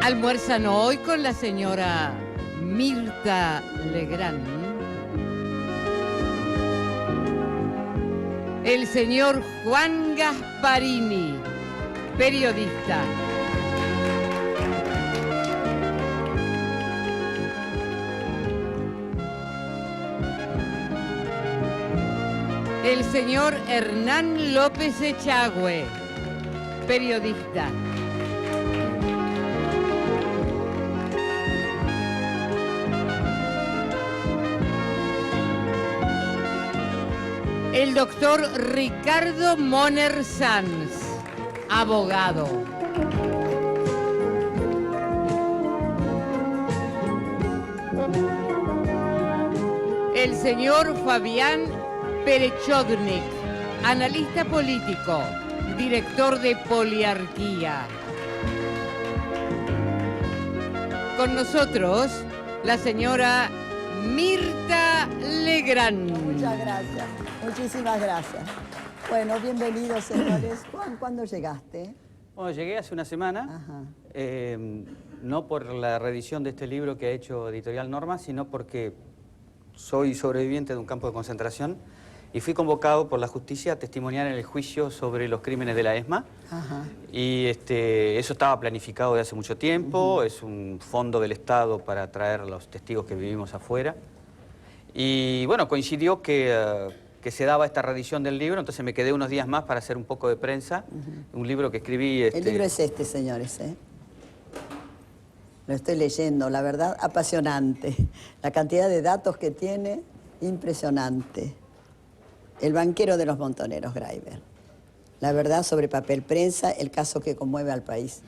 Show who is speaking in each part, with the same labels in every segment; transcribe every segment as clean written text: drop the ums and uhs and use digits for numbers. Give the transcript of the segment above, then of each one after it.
Speaker 1: Almuerzan hoy con la señora Mirta Legrand, el señor Juan Gasparini, periodista. El señor Hernán López Echagüe, periodista. El doctor Ricardo Moner Sanz, abogado. El señor Fabián Perechodnik, analista político, director de Poliarquía. Con nosotros, la señora Mirta Legrand.
Speaker 2: Muchas gracias, muchísimas gracias. Bueno, bienvenidos, señores. Juan, ¿cuándo llegaste?
Speaker 3: Bueno, llegué hace una semana, no por la reedición de este libro que ha hecho Editorial Norma, sino porque soy sobreviviente de un campo de concentración y fui convocado por la justicia a testimoniar en el juicio sobre los crímenes de la ESMA. Y eso estaba planificado de hace mucho tiempo, es un fondo del Estado para atraer a los testigos que vivimos afuera. Y bueno, coincidió que se daba esta reedición del libro, entonces me quedé unos días más para hacer un poco de prensa. Un libro que escribí...
Speaker 2: El libro es este, señores, Lo estoy leyendo, la verdad, apasionante. La cantidad de datos que tiene, impresionante. El banquero de los montoneros, Greiber. La verdad sobre papel prensa, el caso que conmueve al país.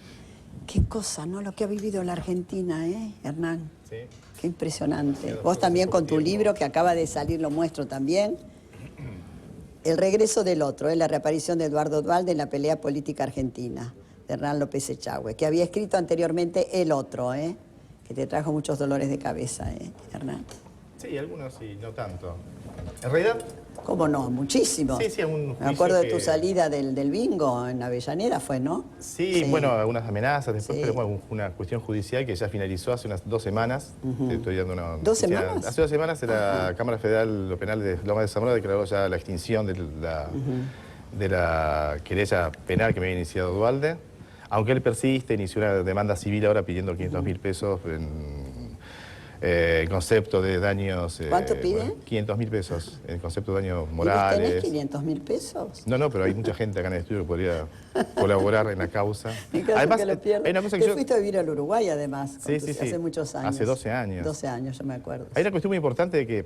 Speaker 2: Qué cosa, ¿no? Lo que ha vivido la Argentina, Hernán? Sí. Qué impresionante. Vos también con tu libro que acaba de salir, lo muestro también. El regreso del otro, la reaparición de Eduardo Duhalde en la pelea política argentina, de Hernán López Echagüe, que había escrito anteriormente El Otro, que te trajo muchos dolores de cabeza, Hernán.
Speaker 4: Sí, algunos sí, no tanto. En realidad...
Speaker 2: ¿Cómo no? Muchísimo.
Speaker 4: Sí, un
Speaker 2: me acuerdo de tu salida del bingo en Avellaneda, ¿fue, no?
Speaker 4: Sí, bueno, algunas amenazas después, pero bueno, una cuestión judicial que ya finalizó hace unas 2 semanas. Te estoy dando una...
Speaker 2: ¿2 semanas?
Speaker 4: Hace 2 semanas la Cámara Federal, lo penal de Lomas de Zamora, declaró ya la extinción de la querella penal que me había iniciado Duhalde. Aunque él persiste, inició una demanda civil ahora pidiendo 500.000 pesos en concepto de daños...
Speaker 2: ¿Cuánto pide?
Speaker 4: 500.000 pesos, en concepto de daños morales.
Speaker 2: ¿Y tenés 500.000 pesos?
Speaker 4: No, pero hay mucha gente acá en el estudio que podría colaborar en la causa.
Speaker 2: Además, que lo pierdas.
Speaker 4: Hay una cosa que
Speaker 2: fuiste a vivir al Uruguay, además,
Speaker 4: sí.
Speaker 2: hace muchos años.
Speaker 4: Hace 12 años.
Speaker 2: 12 años, yo me acuerdo.
Speaker 4: Hay una cuestión muy importante de que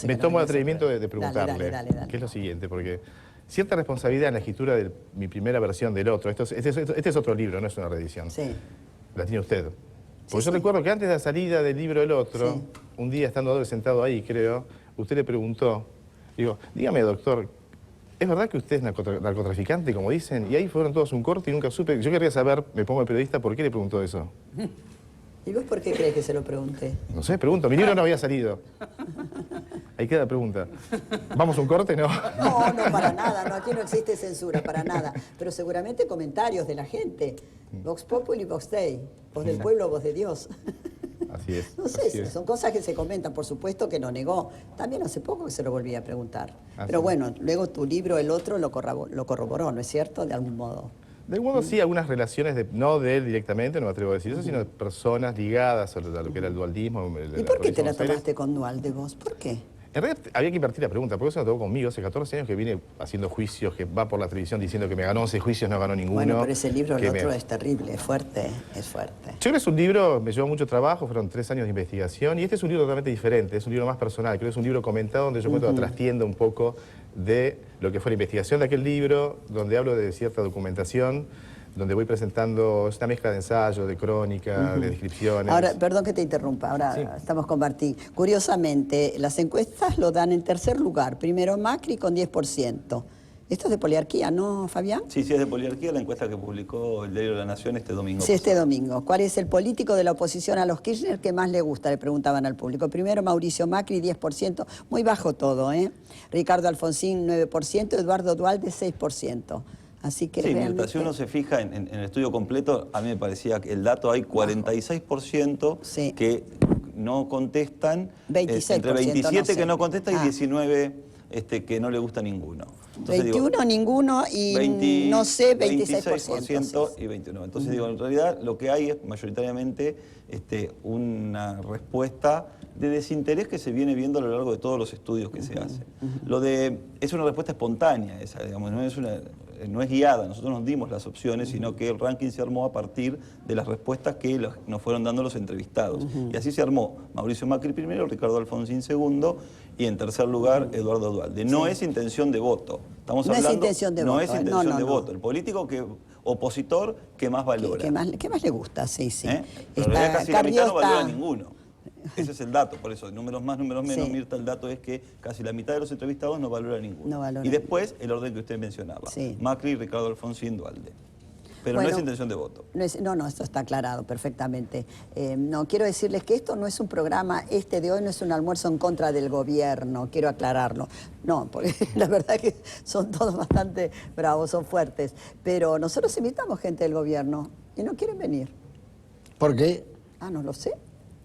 Speaker 4: me tomo el atrevimiento de preguntarle,
Speaker 2: dale.
Speaker 4: que es lo siguiente, porque cierta responsabilidad en la escritura de mi primera versión del Otro, este es otro libro, no es una reedición. Sí. La tiene usted. Porque yo recuerdo que antes de la salida del libro El Otro, un día estando sentado ahí, creo, usted le preguntó, digo, dígame, doctor, ¿es verdad que usted es narcotraficante, como dicen? Y ahí fueron todos un corte y nunca supe. Yo quería saber, me pongo el periodista, ¿por qué le preguntó eso?
Speaker 2: ¿Y vos por qué crees que se lo pregunté?
Speaker 4: No sé, pregunto. Mi libro no había salido. Ahí queda la pregunta. ¿Vamos a un corte? No.
Speaker 2: No, para nada. No, aquí no existe censura, para nada. Pero seguramente comentarios de la gente. Vox Populi, Vox Dei. Voz del pueblo, voz de Dios.
Speaker 4: Así es.
Speaker 2: No sé, son cosas que se comentan. Por supuesto que lo negó. También hace poco que se lo volví a preguntar. Pero bueno, luego tu libro, El Otro, lo corroboró, ¿no es cierto? De algún modo.
Speaker 4: De algún modo sí, algunas relaciones, no de él directamente, no me atrevo a decir eso, sino de personas ligadas a lo que era el dualdismo.
Speaker 2: ¿Y por qué te la tomaste con Duhalde vos? ¿Por qué?
Speaker 4: En realidad había que invertir la pregunta, porque eso lo tomó conmigo. Hace 14 años que vine haciendo juicios, que va por la televisión diciendo que me ganó 11 juicios, no ganó ninguno.
Speaker 2: Bueno, pero ese libro, El Otro, es terrible, es fuerte, es fuerte.
Speaker 4: Yo creo que es un libro, me llevó mucho trabajo, fueron 3 años de investigación, y este es un libro totalmente diferente, es un libro más personal, creo que es un libro comentado donde yo cuento la trastienda un poco de lo que fue la investigación de aquel libro, donde hablo de cierta documentación, donde voy presentando, es una mezcla de ensayo, de crónica, de descripciones.
Speaker 2: Ahora, perdón que te interrumpa, ahora estamos con Martín. Curiosamente, las encuestas lo dan en tercer lugar, primero Macri con 10%. Esto es de Poliarquía, ¿no, Fabián?
Speaker 5: Sí, es de Poliarquía, la encuesta que publicó el Diario de la Nación este domingo.
Speaker 2: Sí, este domingo. ¿Cuál es el político de la oposición a los Kirchner que más le gusta? Le preguntaban al público. Primero Mauricio Macri, 10%, muy bajo todo, Ricardo Alfonsín, 9%, Eduardo Duhalde, 6%. Así que
Speaker 5: sí,
Speaker 2: realmente...
Speaker 5: Mirta, si uno se fija en el estudio completo, a mí me parecía que el dato hay 46%
Speaker 2: sí.
Speaker 5: que no contestan,
Speaker 2: 26%,
Speaker 5: entre 27
Speaker 2: no sé.
Speaker 5: que no contestan y 19 que no le gusta ninguno. Entonces,
Speaker 2: 21 ninguno y no sé, 26%.
Speaker 5: Y 29. Entonces digo, en realidad lo que hay es mayoritariamente una respuesta de desinterés que se viene viendo a lo largo de todos los estudios que se hacen. Es una respuesta espontánea esa, digamos, no es guiada, nosotros nos dimos las opciones, sino que el ranking se armó a partir de las respuestas que nos fueron dando los entrevistados. Y así se armó Mauricio Macri primero, Ricardo Alfonsín segundo y en tercer lugar Eduardo Duhalde. No es intención de voto. Estamos hablando,
Speaker 2: es intención de
Speaker 5: no
Speaker 2: voto.
Speaker 5: Es intención de voto. El político opositor que más valora.
Speaker 2: ¿Qué más le gusta? Sí, sí.
Speaker 5: Pero en realidad casi la mitad no valora ninguno. Ese es el dato, por eso, números más, números menos, sí. Mirta, el dato es que casi la mitad de los entrevistados no valora ninguno.
Speaker 2: No valora.
Speaker 5: Y después, el orden que usted mencionaba,
Speaker 2: sí.
Speaker 5: Macri, Ricardo Alfonsín, Duhalde. Pero bueno, no es intención de voto.
Speaker 2: No, esto está aclarado perfectamente. No, quiero decirles que esto no es un programa, de hoy no es un almuerzo en contra del gobierno, quiero aclararlo. No, porque la verdad es que son todos bastante bravos, son fuertes. Pero nosotros invitamos gente del gobierno y no quieren venir.
Speaker 6: ¿Por qué?
Speaker 2: No lo sé,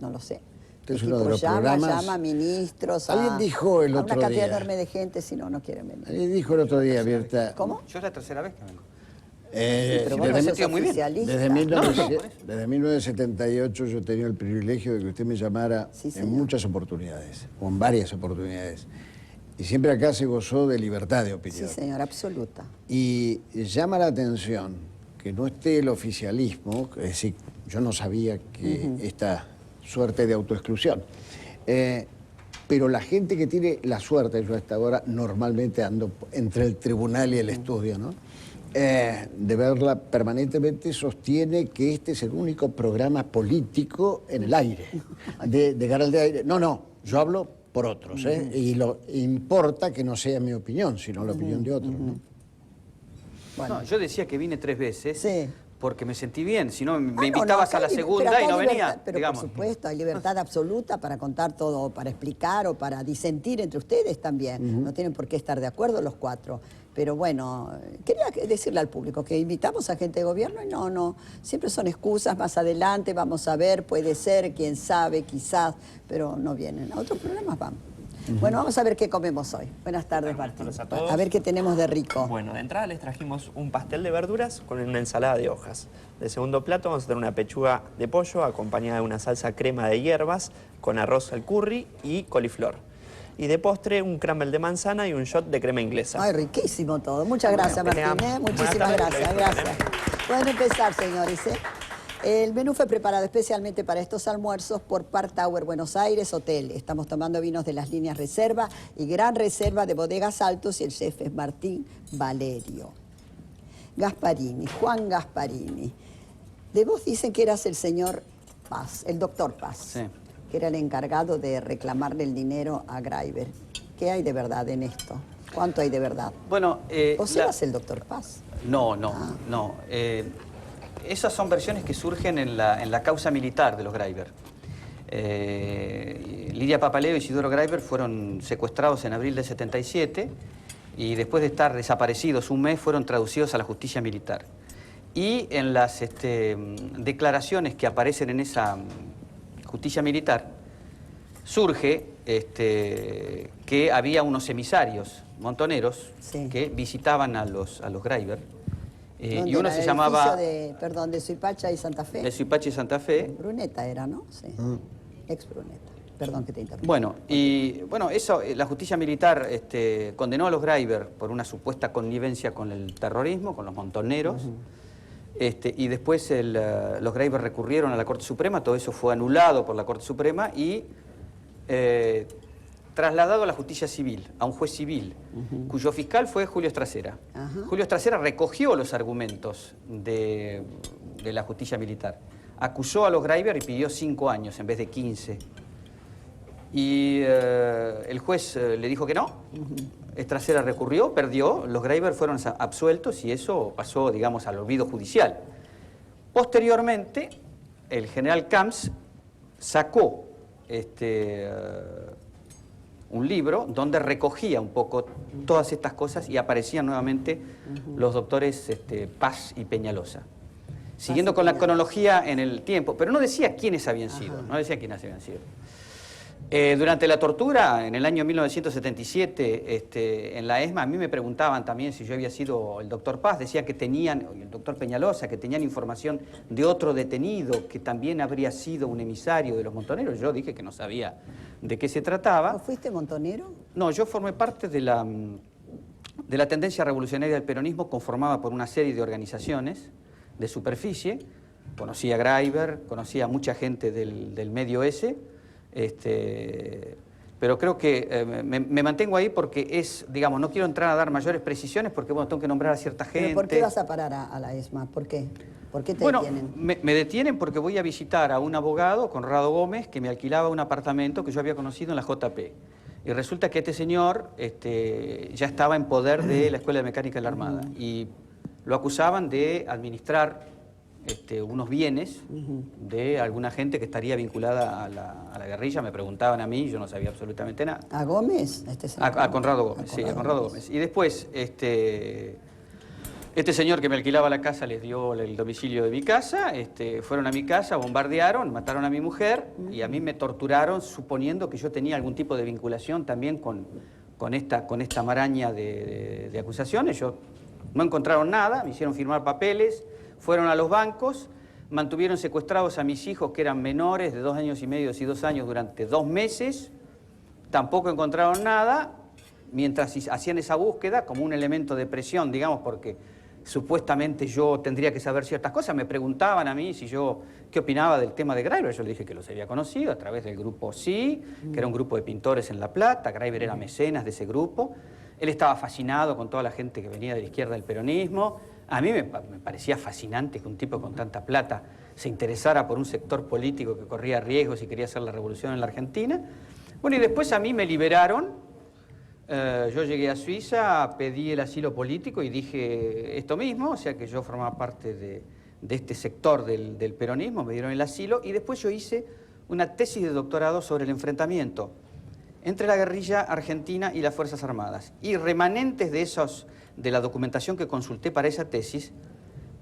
Speaker 2: no lo sé.
Speaker 6: Este es uno de los programas.
Speaker 2: Llama a ministros,
Speaker 6: alguien dijo el otro
Speaker 2: una cantidad
Speaker 6: día,
Speaker 2: enorme de gente, si no quieren venir.
Speaker 6: Alguien dijo el otro día, Mirta.
Speaker 2: ¿Cómo?
Speaker 3: Yo es la tercera vez que vengo.
Speaker 2: Pero vos no sos oficialista.
Speaker 6: Desde 1978 yo tenía el privilegio de que usted me llamara en muchas oportunidades, o en varias oportunidades. Y siempre acá se gozó de libertad de opinión.
Speaker 2: Sí, señor, absoluta.
Speaker 6: Y llama la atención que no esté el oficialismo, es decir, yo no sabía que esta suerte de autoexclusión. Pero la gente que tiene la suerte, yo hasta ahora normalmente ando entre el tribunal y el estudio, ¿no? De verla permanentemente, sostiene que este es el único programa político en el aire, de cara al aire. No, yo hablo por otros, y importa que no sea mi opinión, sino la opinión de otros, ¿no?
Speaker 3: Bueno. No, yo decía que vine 3 veces.
Speaker 2: Sí.
Speaker 3: Porque me sentí bien, si no me invitabas a la segunda y no venía.
Speaker 2: Pero digamos, por supuesto, hay libertad absoluta para contar todo, para explicar o para disentir entre ustedes también. No tienen por qué estar de acuerdo los 4. Pero bueno, quería decirle al público que invitamos a gente de gobierno y no, siempre son excusas, más adelante vamos a ver, puede ser, quién sabe, quizás, pero no vienen. A otros programas vamos. Bueno, vamos a ver qué comemos hoy. Buenas tardes, Martín. A ver qué tenemos de rico.
Speaker 7: Bueno, de entrada les trajimos un pastel de verduras con una ensalada de hojas. De segundo plato vamos a tener una pechuga de pollo acompañada de una salsa crema de hierbas con arroz al curry y coliflor. Y de postre un crumble de manzana y un shot de crema inglesa.
Speaker 2: Ay, riquísimo todo. Muchas gracias, Martín. Muchísimas gracias. Pueden empezar, señores. El menú fue preparado especialmente para estos almuerzos por Park Tower Buenos Aires Hotel. Estamos tomando vinos de las líneas Reserva y Gran Reserva de Bodegas Altos y el chef es Martín Valerio. Gasparini, Juan Gasparini. De vos dicen que eras el señor Paz, el doctor Paz, sí, que era el encargado de reclamarle el dinero a Graiber. ¿Qué hay de verdad en esto? ¿Cuánto hay de verdad?
Speaker 3: Bueno,
Speaker 2: ¿vos eras el doctor Paz?
Speaker 3: No. Esas son versiones que surgen en la causa militar de los Graiber. Lidia Papaleo y Isidoro Graiber fueron secuestrados en abril del 77 y después de estar desaparecidos un mes fueron traducidos a la justicia militar. Y en las declaraciones que aparecen en esa justicia militar surge que había unos emisarios montoneros, sí, que visitaban a los Graiber. Y uno se llamaba...
Speaker 2: de Suipacha y Santa Fe.
Speaker 3: De Suipacha y Santa Fe.
Speaker 2: Bruneta era, ¿no? Sí. Ex Bruneta. Perdón que te interrumpa.
Speaker 3: Bueno, eso, la justicia militar condenó a los Graiber por una supuesta connivencia con el terrorismo, con los montoneros. Y después los Graiber recurrieron a la Corte Suprema, todo eso fue anulado por la Corte Suprema y trasladado a la justicia civil, a un juez civil, cuyo fiscal fue Julio Estracera. Julio Estracera recogió los argumentos de la justicia militar. Acusó a los Graiber y pidió 5 años en vez de 15. Y el juez le dijo que no. Estracera recurrió, perdió, los Graiber fueron absueltos y eso pasó, digamos, al olvido judicial. Posteriormente, el general Camps sacó un libro donde recogía un poco todas estas cosas y aparecían nuevamente los doctores Paz y Peñalosa. Siguiendo con la cronología en el tiempo, pero no decía quiénes habían sido, no decía quiénes habían sido. Durante la tortura, en el año 1977, en la ESMA, a mí me preguntaban también si yo había sido el doctor Paz, decían que tenían, y el doctor Peñalosa, que tenían información de otro detenido que también habría sido un emisario de los montoneros. Yo dije que no sabía de qué se trataba.
Speaker 2: ¿No fuiste montonero?
Speaker 3: No, yo formé parte de la tendencia revolucionaria del peronismo, conformada por una serie de organizaciones de superficie. Conocí a Greiber, conocí a mucha gente del medio ese, pero creo que me mantengo ahí porque es, digamos, no quiero entrar a dar mayores precisiones porque, bueno, tengo que nombrar a cierta gente.
Speaker 2: ¿Pero por qué vas a parar a la ESMA? ¿Por qué? ¿Por qué te detienen?
Speaker 3: Me detienen porque voy a visitar a un abogado, Conrado Gómez, que me alquilaba un apartamento que yo había conocido en la JP. Y resulta que este señor ya estaba en poder de la Escuela de Mecánica de la Armada y lo acusaban de administrar unos bienes de alguna gente que estaría vinculada a la guerrilla. Me preguntaban a mí, yo no sabía absolutamente nada.
Speaker 2: ¿A Gómez?
Speaker 3: A Conrado Gómez, sí, a Conrado Gómez. Y después, este señor que me alquilaba la casa les dio el domicilio de mi casa, fueron a mi casa, bombardearon, mataron a mi mujer y a mí me torturaron suponiendo que yo tenía algún tipo de vinculación también con esta maraña de acusaciones. No encontraron nada, me hicieron firmar papeles, fueron a los bancos, mantuvieron secuestrados a mis hijos que eran menores de 2 años y medio y 2 años durante 2 meses, tampoco encontraron nada, mientras hacían esa búsqueda como un elemento de presión, digamos, porque supuestamente yo tendría que saber ciertas cosas. Me preguntaban a mí qué opinaba del tema de Greiber. Yo le dije que los había conocido a través del grupo Sí, que era un grupo de pintores en La Plata. Greiber era mecenas de ese grupo. Él estaba fascinado con toda la gente que venía de la izquierda del peronismo. A mí me parecía fascinante que un tipo con tanta plata se interesara por un sector político que corría riesgos y quería hacer la revolución en la Argentina. Bueno, y después a mí me liberaron. Yo llegué a Suiza, pedí el asilo político y dije esto mismo, o sea que yo formaba parte de este sector del peronismo, me dieron el asilo y después yo hice una tesis de doctorado sobre el enfrentamiento entre la guerrilla argentina y las Fuerzas Armadas. Y remanentes de la documentación que consulté para esa tesis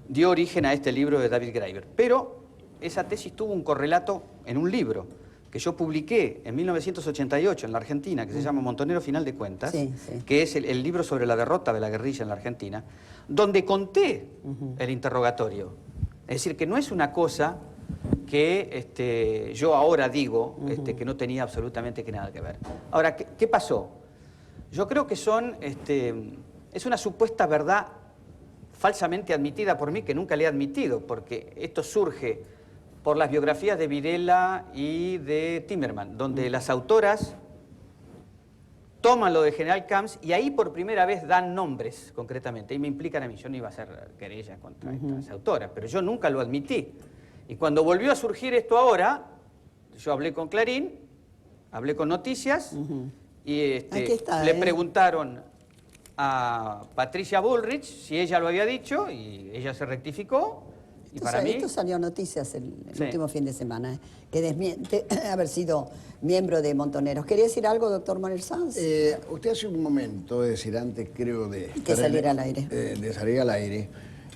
Speaker 3: dio origen a este libro de David Greiber. Pero esa tesis tuvo un correlato en un libro que yo publiqué en 1988 en la Argentina, que se llama Montonero Final de Cuentas, que es el libro sobre la derrota de la guerrilla en la Argentina, donde conté el interrogatorio. Es decir, que no es una cosa que yo ahora digo que no tenía absolutamente nada que ver. Ahora, ¿qué pasó? Yo creo que es una supuesta verdad falsamente admitida por mí, que nunca le he admitido, porque esto surge por las biografías de Videla y de Timerman, donde las autoras toman lo de General Camps y ahí por primera vez dan nombres concretamente, y me implican a mí. Yo no iba a hacer querellas contra estas autoras, pero yo nunca lo admití. Y cuando volvió a surgir esto ahora, yo hablé con Clarín, hablé con Noticias, y le preguntaron a Patricia Bullrich si ella lo había dicho, y ella se rectificó. Y para mí...
Speaker 2: Esto salió en Noticias el último fin de semana, que desmiente haber sido miembro de Montoneros. ¿Quería decir algo, doctor Manuel Sanz?
Speaker 6: Usted hace un momento, es decir, antes creo de
Speaker 2: salir al aire.
Speaker 6: De salir al aire,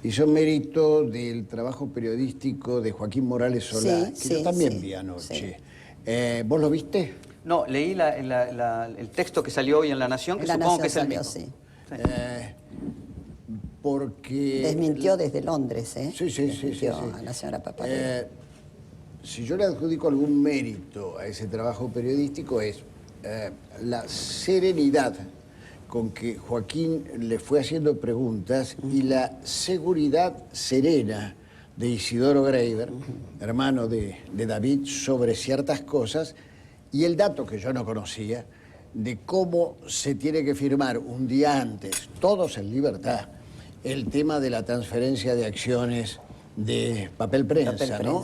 Speaker 6: hizo mérito del trabajo periodístico de Joaquín Morales Solá, que yo también vi anoche. ¿Vos lo viste?
Speaker 3: No, leí el texto que salió hoy en La Nación, que supongo que es el mismo.
Speaker 2: Sí.
Speaker 6: Porque...
Speaker 2: Desmintió desde Londres, ¿eh?
Speaker 6: Sí.
Speaker 2: A la señora Paparella.
Speaker 6: Si yo le adjudico algún mérito a ese trabajo periodístico es la serenidad con que Joaquín le fue haciendo preguntas y la seguridad serena de Isidoro Greiber, hermano de David, sobre ciertas cosas, y el dato que yo no conocía de cómo se tiene que firmar un día antes, todos en libertad, el tema de la transferencia de acciones de papel prensa, ¿no?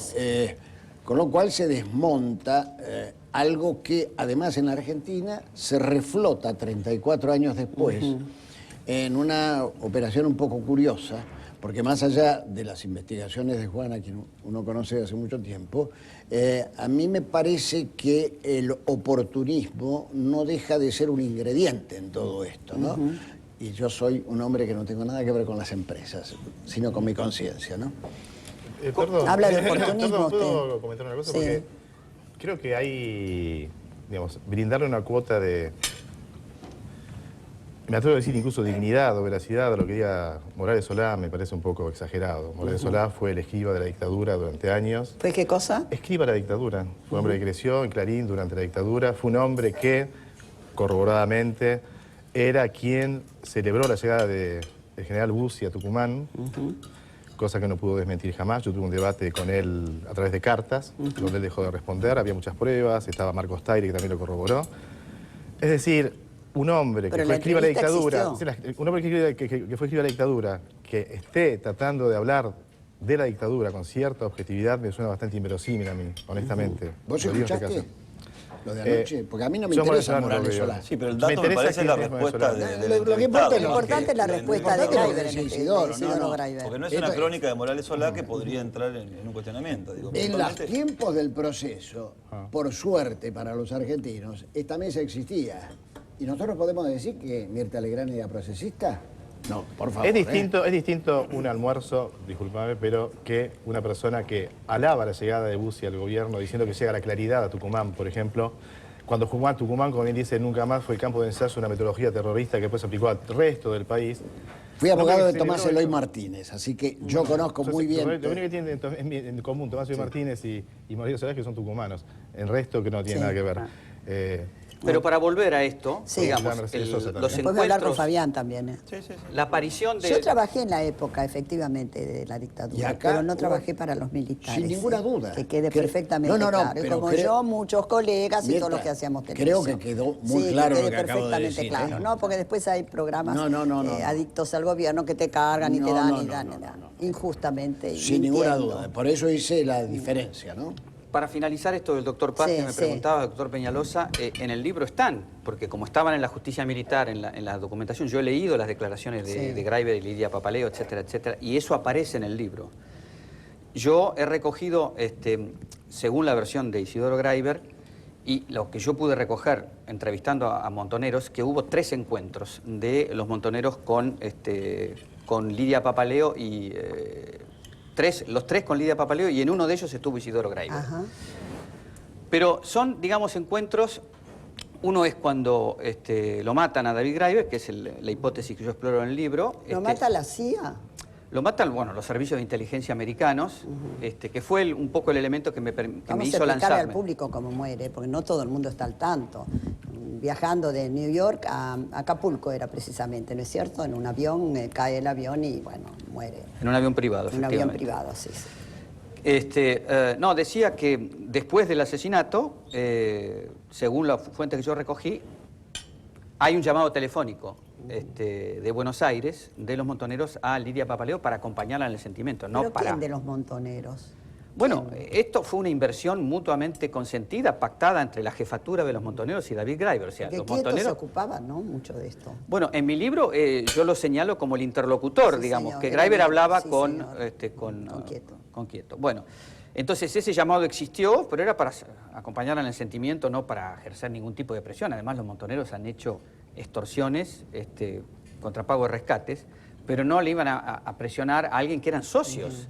Speaker 6: Con lo cual se desmonta algo que además en la Argentina se reflota 34 años después en una operación un poco curiosa, porque más allá de las investigaciones de Juan, a quien uno conoce hace mucho tiempo, a mí me parece que el oportunismo no deja de ser un ingrediente en todo esto, ¿no? Y yo soy un hombre que no tengo nada que ver con las empresas, sino con mi conciencia, ¿no?
Speaker 4: Perdón,
Speaker 2: Habla de oportunismo
Speaker 4: perdón, ¿puedo
Speaker 2: usted?
Speaker 4: comentar una cosa?
Speaker 2: Sí.
Speaker 4: Porque creo que hay, digamos, brindarle una cuota de, me atrevo a decir incluso dignidad o veracidad a lo que diga Morales Solá me parece un poco exagerado. Morales Solá fue el escriba de la dictadura durante años.
Speaker 2: ¿Fue qué cosa?
Speaker 4: Escriba de la dictadura. Fue un hombre que creció en Clarín durante la dictadura. Fue un hombre que, corroboradamente, era quien celebró la llegada del general Bussi a Tucumán, cosa que no pudo desmentir jamás. Yo tuve un debate con él a través de cartas, donde él dejó de responder, había muchas pruebas, estaba Marcos Taire que también lo corroboró. Es decir, un hombre que fue escriba de la dictadura, un hombre que fue escriba de la dictadura, que esté tratando de hablar de la dictadura con cierta objetividad, me suena bastante inverosímil a mí, honestamente.
Speaker 6: ¿Vos
Speaker 4: Lo digo en este
Speaker 6: escuchaste
Speaker 4: caso.
Speaker 6: lo de anoche? Porque a mí no me
Speaker 4: yo
Speaker 6: interesa
Speaker 4: Morales Solá no
Speaker 6: Morales
Speaker 4: lo veo.
Speaker 6: Solá.
Speaker 5: Sí, pero el
Speaker 4: Me
Speaker 5: dato me
Speaker 4: interesa
Speaker 5: parece
Speaker 4: que
Speaker 5: la
Speaker 4: es
Speaker 5: respuesta
Speaker 4: Solá.
Speaker 5: del
Speaker 2: Lo
Speaker 5: entrevistado.
Speaker 2: importante es la respuesta de
Speaker 6: importante
Speaker 2: Greiber,
Speaker 6: es
Speaker 2: en
Speaker 6: lo que dice Isidoro,
Speaker 2: Isidoro
Speaker 6: no.
Speaker 2: Greiber.
Speaker 5: Porque no es
Speaker 6: Esto
Speaker 5: una
Speaker 6: es-
Speaker 5: crónica de Morales Solá que podría entrar en un cuestionamiento. Digo,
Speaker 6: En los
Speaker 5: puntualmente-
Speaker 6: tiempos del proceso, por suerte para los argentinos, esta mesa existía. ¿Y nosotros podemos decir que Mirta Legrand era procesista? No, por favor.
Speaker 4: Es distinto un almuerzo, discúlpame, pero que una persona que alaba la llegada de Bussi al gobierno diciendo que llega la claridad a Tucumán, por ejemplo, cuando Tucumán, como bien dice, nunca más fue el campo de ensayo de una metodología terrorista que después se aplicó al resto del país.
Speaker 6: Fui abogado de
Speaker 4: Lo que
Speaker 6: Tomás
Speaker 4: celebró
Speaker 6: Eloy
Speaker 4: eso-
Speaker 6: Martínez, así que yo conozco muy bien.
Speaker 4: Lo único que tienen en común Tomás Eloy Martínez y Morales Solá es que son tucumanos. El resto que no tiene nada que ver.
Speaker 3: Pero para volver a esto,
Speaker 2: Sí.
Speaker 3: digamos,
Speaker 4: Mercedes Sosa también.
Speaker 3: los
Speaker 2: Después voy a hablar con
Speaker 3: encuentros,
Speaker 2: Fabián también.
Speaker 3: la aparición de...
Speaker 2: Yo trabajé en la época, efectivamente, de la
Speaker 6: Y
Speaker 2: dictadura,
Speaker 6: acá
Speaker 2: pero no
Speaker 6: hubo-
Speaker 2: trabajé para los militares.
Speaker 6: Sin ninguna duda.
Speaker 2: Que quede
Speaker 6: Que-
Speaker 2: perfectamente
Speaker 6: No,
Speaker 2: claro. Y
Speaker 6: pero
Speaker 2: como
Speaker 6: creo-
Speaker 2: yo, muchos colegas y
Speaker 6: Mirta,
Speaker 2: todos los que hacíamos
Speaker 6: creo
Speaker 2: televisión.
Speaker 6: que quedó muy
Speaker 2: Sí,
Speaker 6: claro
Speaker 2: que
Speaker 6: lo
Speaker 2: quede
Speaker 6: que acabo de
Speaker 2: perfectamente
Speaker 6: decir,
Speaker 2: claro.
Speaker 6: ¿eh?
Speaker 2: No, porque después hay programas
Speaker 6: No.
Speaker 2: adictos al gobierno que te cargan y te
Speaker 6: No,
Speaker 2: dan
Speaker 6: no,
Speaker 2: y
Speaker 6: no,
Speaker 2: dan
Speaker 6: no,
Speaker 2: y dan.
Speaker 6: no.
Speaker 2: Injustamente. y
Speaker 6: Sin ninguna
Speaker 2: mintiendo.
Speaker 6: duda. Por eso hice la diferencia, ¿no?
Speaker 3: Para finalizar esto del doctor Paz,
Speaker 2: Sí,
Speaker 3: que me
Speaker 2: sí.
Speaker 3: preguntaba, doctor Peñalosa, en el libro están, porque como estaban en la justicia militar, en la documentación, yo he leído las declaraciones de Greiber y Lidia Papaleo, etcétera, etcétera, y eso aparece en el libro. Yo he recogido, según la versión de Isidoro Greiber, y lo que yo pude recoger entrevistando a montoneros, que hubo 3 encuentros de los montoneros con Lidia Papaleo y... los 3 con Lidia Papaleo, y en uno de ellos estuvo Isidoro Greiber.
Speaker 2: Ajá.
Speaker 3: Pero son, digamos, encuentros. Uno es cuando lo matan a David Greiber, que es la hipótesis que yo exploro en el libro.
Speaker 2: ¿Lo mata la CIA?
Speaker 3: Lo matan, bueno, los servicios de inteligencia americanos, que fue un poco el elemento que me
Speaker 2: Vamos
Speaker 3: hizo
Speaker 2: a explicarle
Speaker 3: lanzarme.
Speaker 2: al público cómo muere, porque no todo el mundo está al tanto. Viajando de New York a Acapulco era precisamente, ¿no es cierto? En un avión, cae el avión y, bueno, muere.
Speaker 3: En un avión privado,
Speaker 2: En un avión
Speaker 3: efectivamente.
Speaker 2: privado, sí.
Speaker 3: No, decía que después del asesinato, según la fuente que yo recogí, hay un llamado telefónico de Buenos Aires, de los montoneros, a Lidia Papaleo para acompañarla en el sentimiento, no
Speaker 2: ¿Pero
Speaker 3: para...
Speaker 2: quién de los montoneros?
Speaker 3: Bueno, esto fue una inversión mutuamente consentida, pactada entre la jefatura de los montoneros y David Greiber. O sea,
Speaker 2: Porque
Speaker 3: los
Speaker 2: Quieto se
Speaker 3: montoneros...
Speaker 2: ocupaba, ¿no? Mucho de esto.
Speaker 3: Bueno, en mi libro yo lo señalo como el interlocutor,
Speaker 2: Sí,
Speaker 3: digamos,
Speaker 2: señor,
Speaker 3: que
Speaker 2: era
Speaker 3: Greiber
Speaker 2: el-
Speaker 3: hablaba
Speaker 2: sí,
Speaker 3: con,
Speaker 2: señor.
Speaker 3: con
Speaker 2: Quieto.
Speaker 3: con Quieto. Bueno, entonces ese llamado existió, pero era para acompañarla en el sentimiento, no para ejercer ningún tipo de presión. Además, los montoneros han hecho extorsiones contra pago de rescates, pero no le iban a presionar a alguien que eran socios.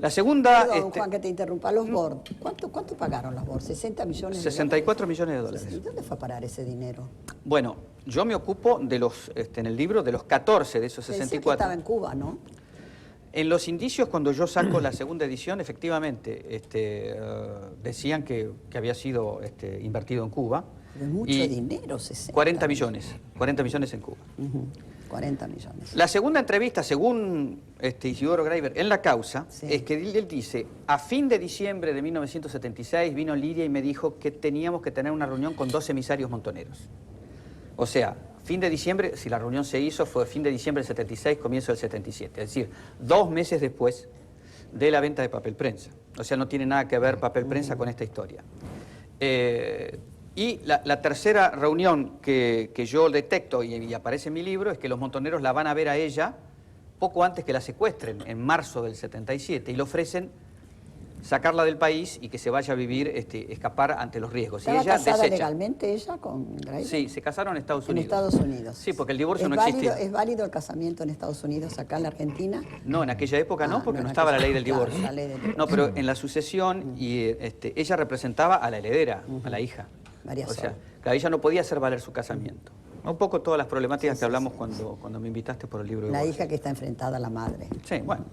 Speaker 3: La segunda...
Speaker 2: Perdón, Juan, que te interrumpa. Los BOR, ¿cuánto pagaron los BOR? ¿60 millones de
Speaker 3: 64 millones de
Speaker 2: dólares?
Speaker 3: dólares.
Speaker 2: ¿Y dónde fue a parar ese dinero?
Speaker 3: Bueno, yo me ocupo de los, en el libro, de los 14 de esos
Speaker 2: Se decía que
Speaker 3: 64.
Speaker 2: estaba en Cuba, ¿no?
Speaker 3: En los indicios, cuando yo saco la segunda edición, efectivamente, decían que había sido invertido en Cuba.
Speaker 2: De mucho
Speaker 3: y
Speaker 2: dinero, 60
Speaker 3: 40 millones en Cuba.
Speaker 2: 40 millones.
Speaker 3: La segunda entrevista, según Isidoro Greiber, en la causa,
Speaker 2: Sí.
Speaker 3: es que él dice, a fin de diciembre de 1976 vino Lidia y me dijo que teníamos que tener una reunión con 2 emisarios montoneros. O sea, fin de diciembre, si la reunión se hizo, fue fin de diciembre del 76, comienzo del 77. Es decir, 2 meses después de la venta de papel prensa. O sea, no tiene nada que ver papel prensa con esta historia. Y la tercera reunión que yo detecto y aparece en mi libro es que los montoneros la van a ver a ella poco antes que la secuestren, en marzo del 77, y le ofrecen sacarla del país y que se vaya a vivir, escapar ante los riesgos.
Speaker 2: ¿Estaba
Speaker 3: y ella
Speaker 2: casada
Speaker 3: desecha.
Speaker 2: legalmente ella con Greiber?
Speaker 3: Sí, se casaron en Estados
Speaker 2: En
Speaker 3: Unidos.
Speaker 2: Estados Unidos.
Speaker 3: Sí, porque el divorcio
Speaker 2: ¿Es
Speaker 3: no
Speaker 2: válido,
Speaker 3: existía.
Speaker 2: ¿Es válido el casamiento en Estados Unidos acá en la Argentina?
Speaker 3: No, en aquella época no,
Speaker 2: Ah,
Speaker 3: porque
Speaker 2: no,
Speaker 3: no
Speaker 2: en
Speaker 3: estaba la
Speaker 2: aquella-
Speaker 3: ley del
Speaker 2: claro,
Speaker 3: divorcio.
Speaker 2: la ley del divorcio.
Speaker 3: No, pero en la sucesión, y ella representaba a la heredera, a la hija.
Speaker 2: María
Speaker 3: O sea,
Speaker 2: Sol.
Speaker 3: claro, ella no podía hacer valer su casamiento. Un poco todas las problemáticas que hablamos cuando me invitaste por el libro de
Speaker 2: La
Speaker 3: Borges.
Speaker 2: hija que está enfrentada a la madre.
Speaker 3: Sí, bueno.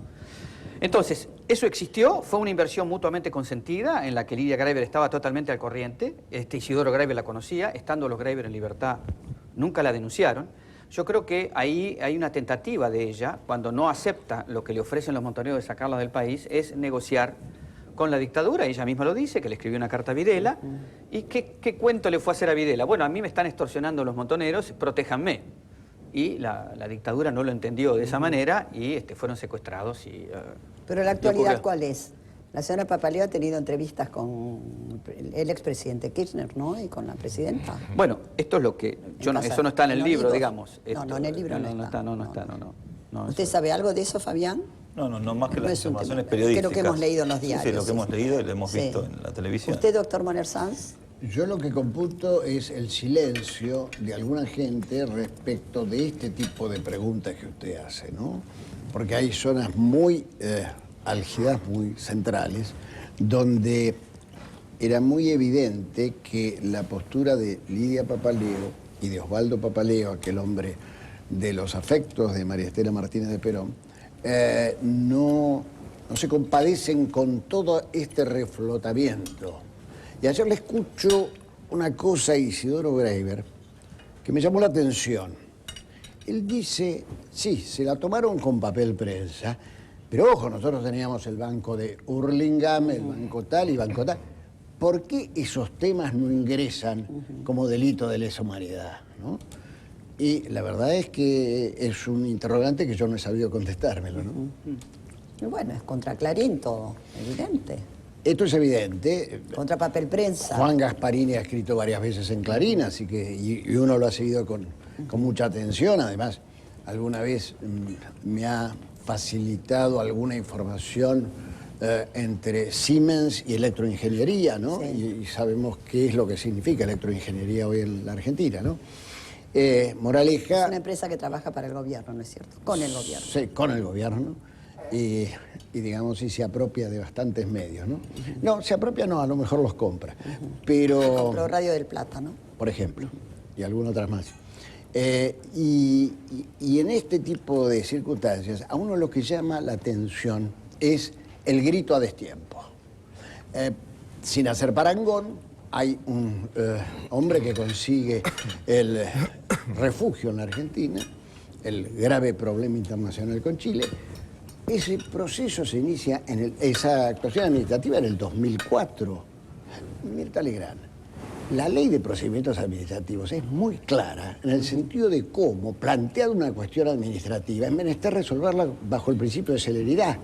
Speaker 3: Entonces, eso existió, fue una inversión mutuamente consentida en la que Lidia Greiber estaba totalmente al corriente. Isidoro Greiber la conocía, estando los Greiber en libertad, nunca la denunciaron. Yo creo que ahí hay una tentativa de ella, cuando no acepta lo que le ofrecen los montoneros de sacarla del país, es negociar con la dictadura. Ella misma lo dice, que le escribió una carta a Videla. ¿Y qué cuento le fue a hacer a Videla? Bueno, a mí me están extorsionando los montoneros, protéjanme. Y la dictadura no lo entendió de esa manera y fueron secuestrados.
Speaker 2: Pero la actualidad,
Speaker 3: ocurrió.
Speaker 2: ¿cuál es? La señora Papaleo ha tenido entrevistas con el expresidente Kirchner, ¿no? Y con la presidenta.
Speaker 3: Bueno, esto es lo que... eso no está en el libro,
Speaker 2: Olivos.
Speaker 3: digamos.
Speaker 2: No, en el libro no está.
Speaker 3: No,
Speaker 2: ¿Usted
Speaker 3: eso-
Speaker 2: sabe algo de eso, Fabián?
Speaker 5: No, más que
Speaker 2: No
Speaker 5: las
Speaker 2: es un
Speaker 5: informaciones
Speaker 2: tema,
Speaker 5: periodísticas.
Speaker 2: creo que hemos leído en los
Speaker 5: Sí,
Speaker 2: diarios,
Speaker 5: lo que
Speaker 2: sí,
Speaker 5: hemos
Speaker 2: sí.
Speaker 5: leído y lo hemos
Speaker 2: Sí.
Speaker 5: visto en la televisión.
Speaker 2: ¿Usted, doctor Moner Sanz?
Speaker 6: Yo lo que computo es el silencio de alguna gente respecto de este tipo de preguntas que usted hace, ¿no? Porque hay zonas muy álgidas, muy centrales, donde era muy evidente que la postura de Lidia Papaleo y de Osvaldo Papaleo, aquel hombre de los afectos de María Estela Martínez de Perón, no se compadecen con todo este reflotamiento. Y ayer le escucho una cosa a Isidoro Greiber que me llamó la atención. Él dice, sí, se la tomaron con papel prensa, pero ojo, nosotros teníamos el banco de Hurlingham, el banco tal y banco tal. ¿Por qué esos temas no ingresan como delito de lesa humanidad, ¿no? Y la verdad es que es un interrogante que yo no he sabido contestármelo, ¿no?
Speaker 2: Y bueno, es contra Clarín todo, evidente.
Speaker 6: Esto es evidente.
Speaker 2: Contra papel prensa.
Speaker 6: Juan Gasparini ha escrito varias veces en Clarín, así que y uno lo ha seguido con mucha atención. Además, alguna vez me ha facilitado alguna información entre Siemens y electroingeniería, ¿no?
Speaker 2: Sí.
Speaker 6: Y sabemos qué es lo que significa electroingeniería hoy en la Argentina, ¿no? Moraleja...
Speaker 2: Es una empresa que trabaja para el gobierno, ¿no es cierto? Con el gobierno.
Speaker 6: Sí, con el gobierno. Y digamos, y se apropia de bastantes medios, ¿no? No, se apropia no, a lo mejor los compra. Pero...
Speaker 2: Compró Radio del Plata, ¿no?
Speaker 6: Por ejemplo, y algunas otras más. Y en este tipo de circunstancias, a uno lo que llama la atención es el grito a destiempo. Sin hacer parangón, hay un hombre que consigue el refugio en la Argentina, el grave problema internacional con Chile. Ese proceso se inicia, esa actuación administrativa en el 2004. Mirta Legrand, la ley de procedimientos administrativos es muy clara en el sentido de cómo, planteada una cuestión administrativa, es menester resolverla bajo el principio de celeridad.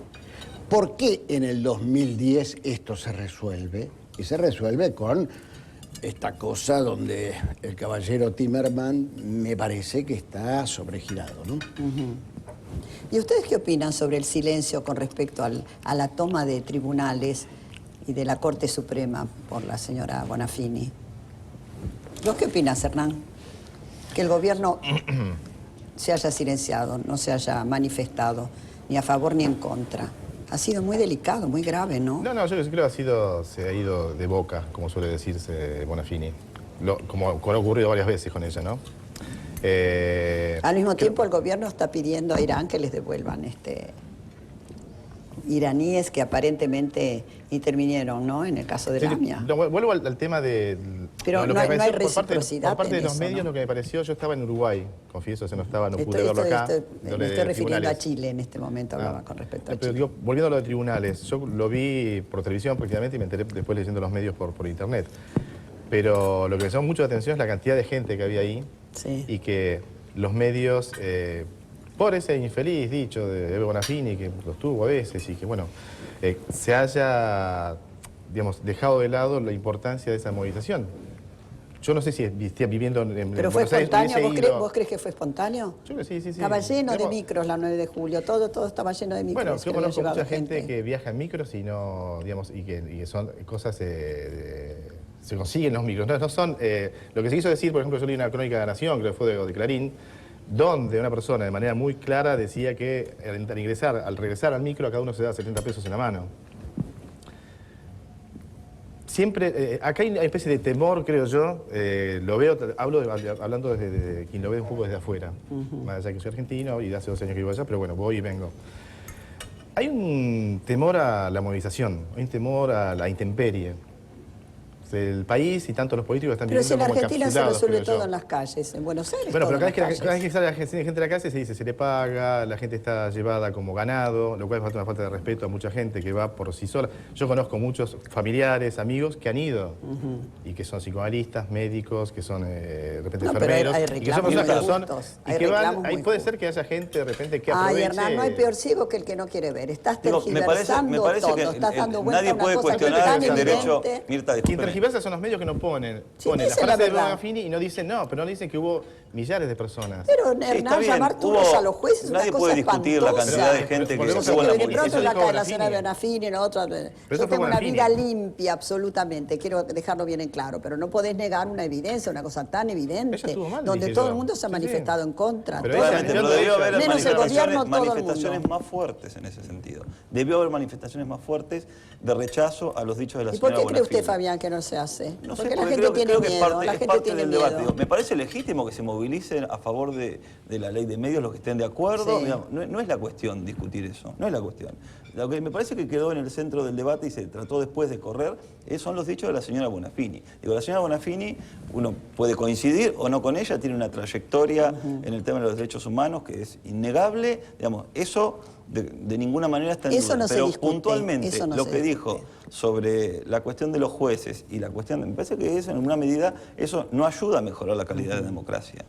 Speaker 6: ¿Por qué en el 2010 esto se resuelve? Y se resuelve con esta cosa donde el caballero Timerman me parece que está sobregirado, ¿no?
Speaker 2: ¿Y ustedes qué opinan sobre el silencio con respecto a la toma de tribunales y de la Corte Suprema por la señora Bonafini? ¿Vos qué opinas, Hernán? Que el gobierno se haya silenciado, no se haya manifestado ni a favor ni en contra. Ha sido muy delicado, muy grave, ¿no?
Speaker 4: No, yo creo que se ha ido de boca, como suele decirse Bonafini. Como ha ocurrido varias veces con ella, ¿no?
Speaker 2: Al mismo tiempo, el gobierno está pidiendo a Irán que les devuelvan iraníes que aparentemente intervinieron, ¿no? En el caso de Lamia.
Speaker 4: Vuelvo al tema de...
Speaker 2: Pero
Speaker 4: lo
Speaker 2: no
Speaker 4: que me
Speaker 2: hay
Speaker 4: pareció
Speaker 2: reciprocidad
Speaker 4: por parte de
Speaker 2: en
Speaker 4: los
Speaker 2: eso,
Speaker 4: medios,
Speaker 2: ¿no?
Speaker 4: lo que me pareció, yo estaba en Uruguay, confieso, no pude verlo acá.
Speaker 2: Me estoy refiriendo a Chile en este momento, hablaba con respecto a
Speaker 4: Pero
Speaker 2: Chile.
Speaker 4: volviendo a lo de tribunales, yo lo vi por televisión prácticamente y me enteré después leyendo los medios por internet. Pero lo que me llamó mucho la atención es la cantidad de gente que había ahí
Speaker 2: Sí.
Speaker 4: y que los medios, por ese infeliz dicho de Eve Bonafini, que los tuvo a veces y que, bueno, se haya, digamos, dejado de lado la importancia de esa movilización. Yo no sé si esté viviendo en
Speaker 2: ¿Pero fue
Speaker 4: Buenos Aires,
Speaker 2: espontáneo?
Speaker 4: hubiese ido-
Speaker 2: ¿Vos crees que fue espontáneo?
Speaker 4: Yo creo que sí, sí, sí.
Speaker 2: Estaba lleno de
Speaker 4: Tenemos-
Speaker 2: micros la 9 de julio, todo estaba lleno de micros.
Speaker 4: Bueno,
Speaker 2: que
Speaker 4: yo
Speaker 2: habían
Speaker 4: conozco
Speaker 2: llevado
Speaker 4: mucha gente que viaja en micros y no, digamos, y que son cosas se consiguen los micros. No son, lo que se quiso decir, por ejemplo, yo leí una crónica de La Nación, creo que fue de Clarín, donde una persona de manera muy clara decía que al regresar al micro a cada uno se da 70 pesos en la mano. Siempre, acá hay una especie de temor, creo yo, lo veo, hablando desde quien lo ve un poco desde afuera, más allá que soy argentino y de hace 12 años que vivo allá, pero bueno, voy y vengo. Hay un temor a la movilización, hay un temor a la intemperie. El país y tanto los políticos están
Speaker 2: Pero si en
Speaker 4: viviendo como
Speaker 2: Argentina se
Speaker 4: encapsulados,
Speaker 2: resuelve
Speaker 4: creo yo.
Speaker 2: todo en las calles, en Buenos Aires.
Speaker 4: Bueno,
Speaker 2: todo
Speaker 4: pero
Speaker 2: en
Speaker 4: cada
Speaker 2: las
Speaker 4: vez que
Speaker 2: calles.
Speaker 4: sale gente a la calle se dice, se le paga, la gente está llevada como ganado, lo cual es una falta de respeto a mucha gente que va por sí sola. Yo conozco muchos familiares, amigos que han ido y que son psicoanalistas, médicos, que son de repente
Speaker 2: No, pero
Speaker 4: enfermeros,
Speaker 2: hay
Speaker 4: y que son
Speaker 2: reclamos
Speaker 4: personas que
Speaker 2: muy
Speaker 4: no son,
Speaker 2: justos,
Speaker 4: y
Speaker 2: hay
Speaker 4: que van,
Speaker 2: reclamos
Speaker 4: ahí
Speaker 2: muy
Speaker 4: puede
Speaker 2: justos.
Speaker 4: ser que haya gente de repente que
Speaker 2: Ay,
Speaker 4: aproveche.
Speaker 2: Hernán, no hay peor ciego que el que no quiere ver. Estás
Speaker 5: Digo, me
Speaker 2: tergiversando
Speaker 5: parece
Speaker 2: todo,
Speaker 5: que
Speaker 2: estás dando vuelta
Speaker 5: nadie
Speaker 2: a una
Speaker 5: puede
Speaker 2: cosa que es
Speaker 5: cuestionar
Speaker 2: tan
Speaker 5: el derecho.
Speaker 2: evidente.
Speaker 5: Mirta,
Speaker 4: Quien
Speaker 5: discúlpeme.
Speaker 4: tergiversa son los medios que no ponen.
Speaker 2: Sí,
Speaker 4: Ponen la
Speaker 2: esa es la
Speaker 4: frase de
Speaker 2: verdad.
Speaker 4: Bonafini y no dicen no, pero no dicen que hubo millares de personas.
Speaker 2: Pero,
Speaker 5: Sí, está
Speaker 2: Hernán,
Speaker 5: bien,
Speaker 2: llamar turnos a los jueces es una
Speaker 5: nadie
Speaker 2: cosa
Speaker 5: puede discutir la
Speaker 2: espantosa.
Speaker 5: cantidad de gente que
Speaker 4: Volvemos
Speaker 5: se
Speaker 4: a
Speaker 5: fue en
Speaker 4: la
Speaker 5: la
Speaker 2: de
Speaker 4: movilización.
Speaker 2: pronto
Speaker 4: Eso
Speaker 2: la
Speaker 4: dijo
Speaker 2: cae la señora
Speaker 4: Bonafini.
Speaker 2: Bonafini, la otra.
Speaker 4: eso
Speaker 2: Yo
Speaker 4: fue
Speaker 2: tengo una
Speaker 4: Bonafini.
Speaker 2: vida limpia, absolutamente. Quiero dejarlo bien en claro, pero no podés negar una evidencia, una cosa tan evidente,
Speaker 4: Ella estuvo mal,
Speaker 2: donde
Speaker 4: dije
Speaker 2: todo
Speaker 4: yo.
Speaker 2: el mundo se ha
Speaker 4: Sí, sí.
Speaker 2: manifestado en contra.
Speaker 4: Pero
Speaker 2: todo el
Speaker 4: ella-
Speaker 5: Obviamente,
Speaker 2: mundo.
Speaker 5: pero debió haber
Speaker 2: Menos el gobierno, todo el
Speaker 5: manifestaciones
Speaker 2: mundo.
Speaker 5: más fuertes en ese sentido. Debió haber manifestaciones más fuertes de rechazo a los dichos de la
Speaker 2: ¿Y por
Speaker 5: señora
Speaker 2: qué cree usted,
Speaker 5: Bonafini.
Speaker 2: Fabián, que no se hace?
Speaker 5: No sé,
Speaker 2: Porque la
Speaker 5: porque
Speaker 2: gente tiene
Speaker 5: creo que
Speaker 2: miedo,
Speaker 5: parte,
Speaker 2: la
Speaker 5: es
Speaker 2: gente
Speaker 5: parte
Speaker 2: tiene
Speaker 5: del
Speaker 2: miedo.
Speaker 5: debate. Digo, me parece legítimo que se movilicen a favor de la ley de medios los que estén de acuerdo.
Speaker 2: Sí.
Speaker 5: Digamos, no es la cuestión discutir eso, no es la cuestión. Lo que me parece que quedó en el centro del debate y se trató después de correr son los dichos de la señora Bonafini. Digo, la señora Bonafini, uno puede coincidir o no con ella, tiene una trayectoria en el tema de los derechos humanos que es innegable. Digamos, eso de ninguna manera está en
Speaker 2: Eso
Speaker 5: duda.
Speaker 2: no se
Speaker 5: Pero
Speaker 2: discute,
Speaker 5: puntualmente
Speaker 2: eso no
Speaker 5: lo
Speaker 2: se
Speaker 5: que
Speaker 2: discute.
Speaker 5: dijo sobre la cuestión de los jueces y la cuestión, me parece que eso en alguna medida, eso no ayuda a mejorar la calidad de la democracia.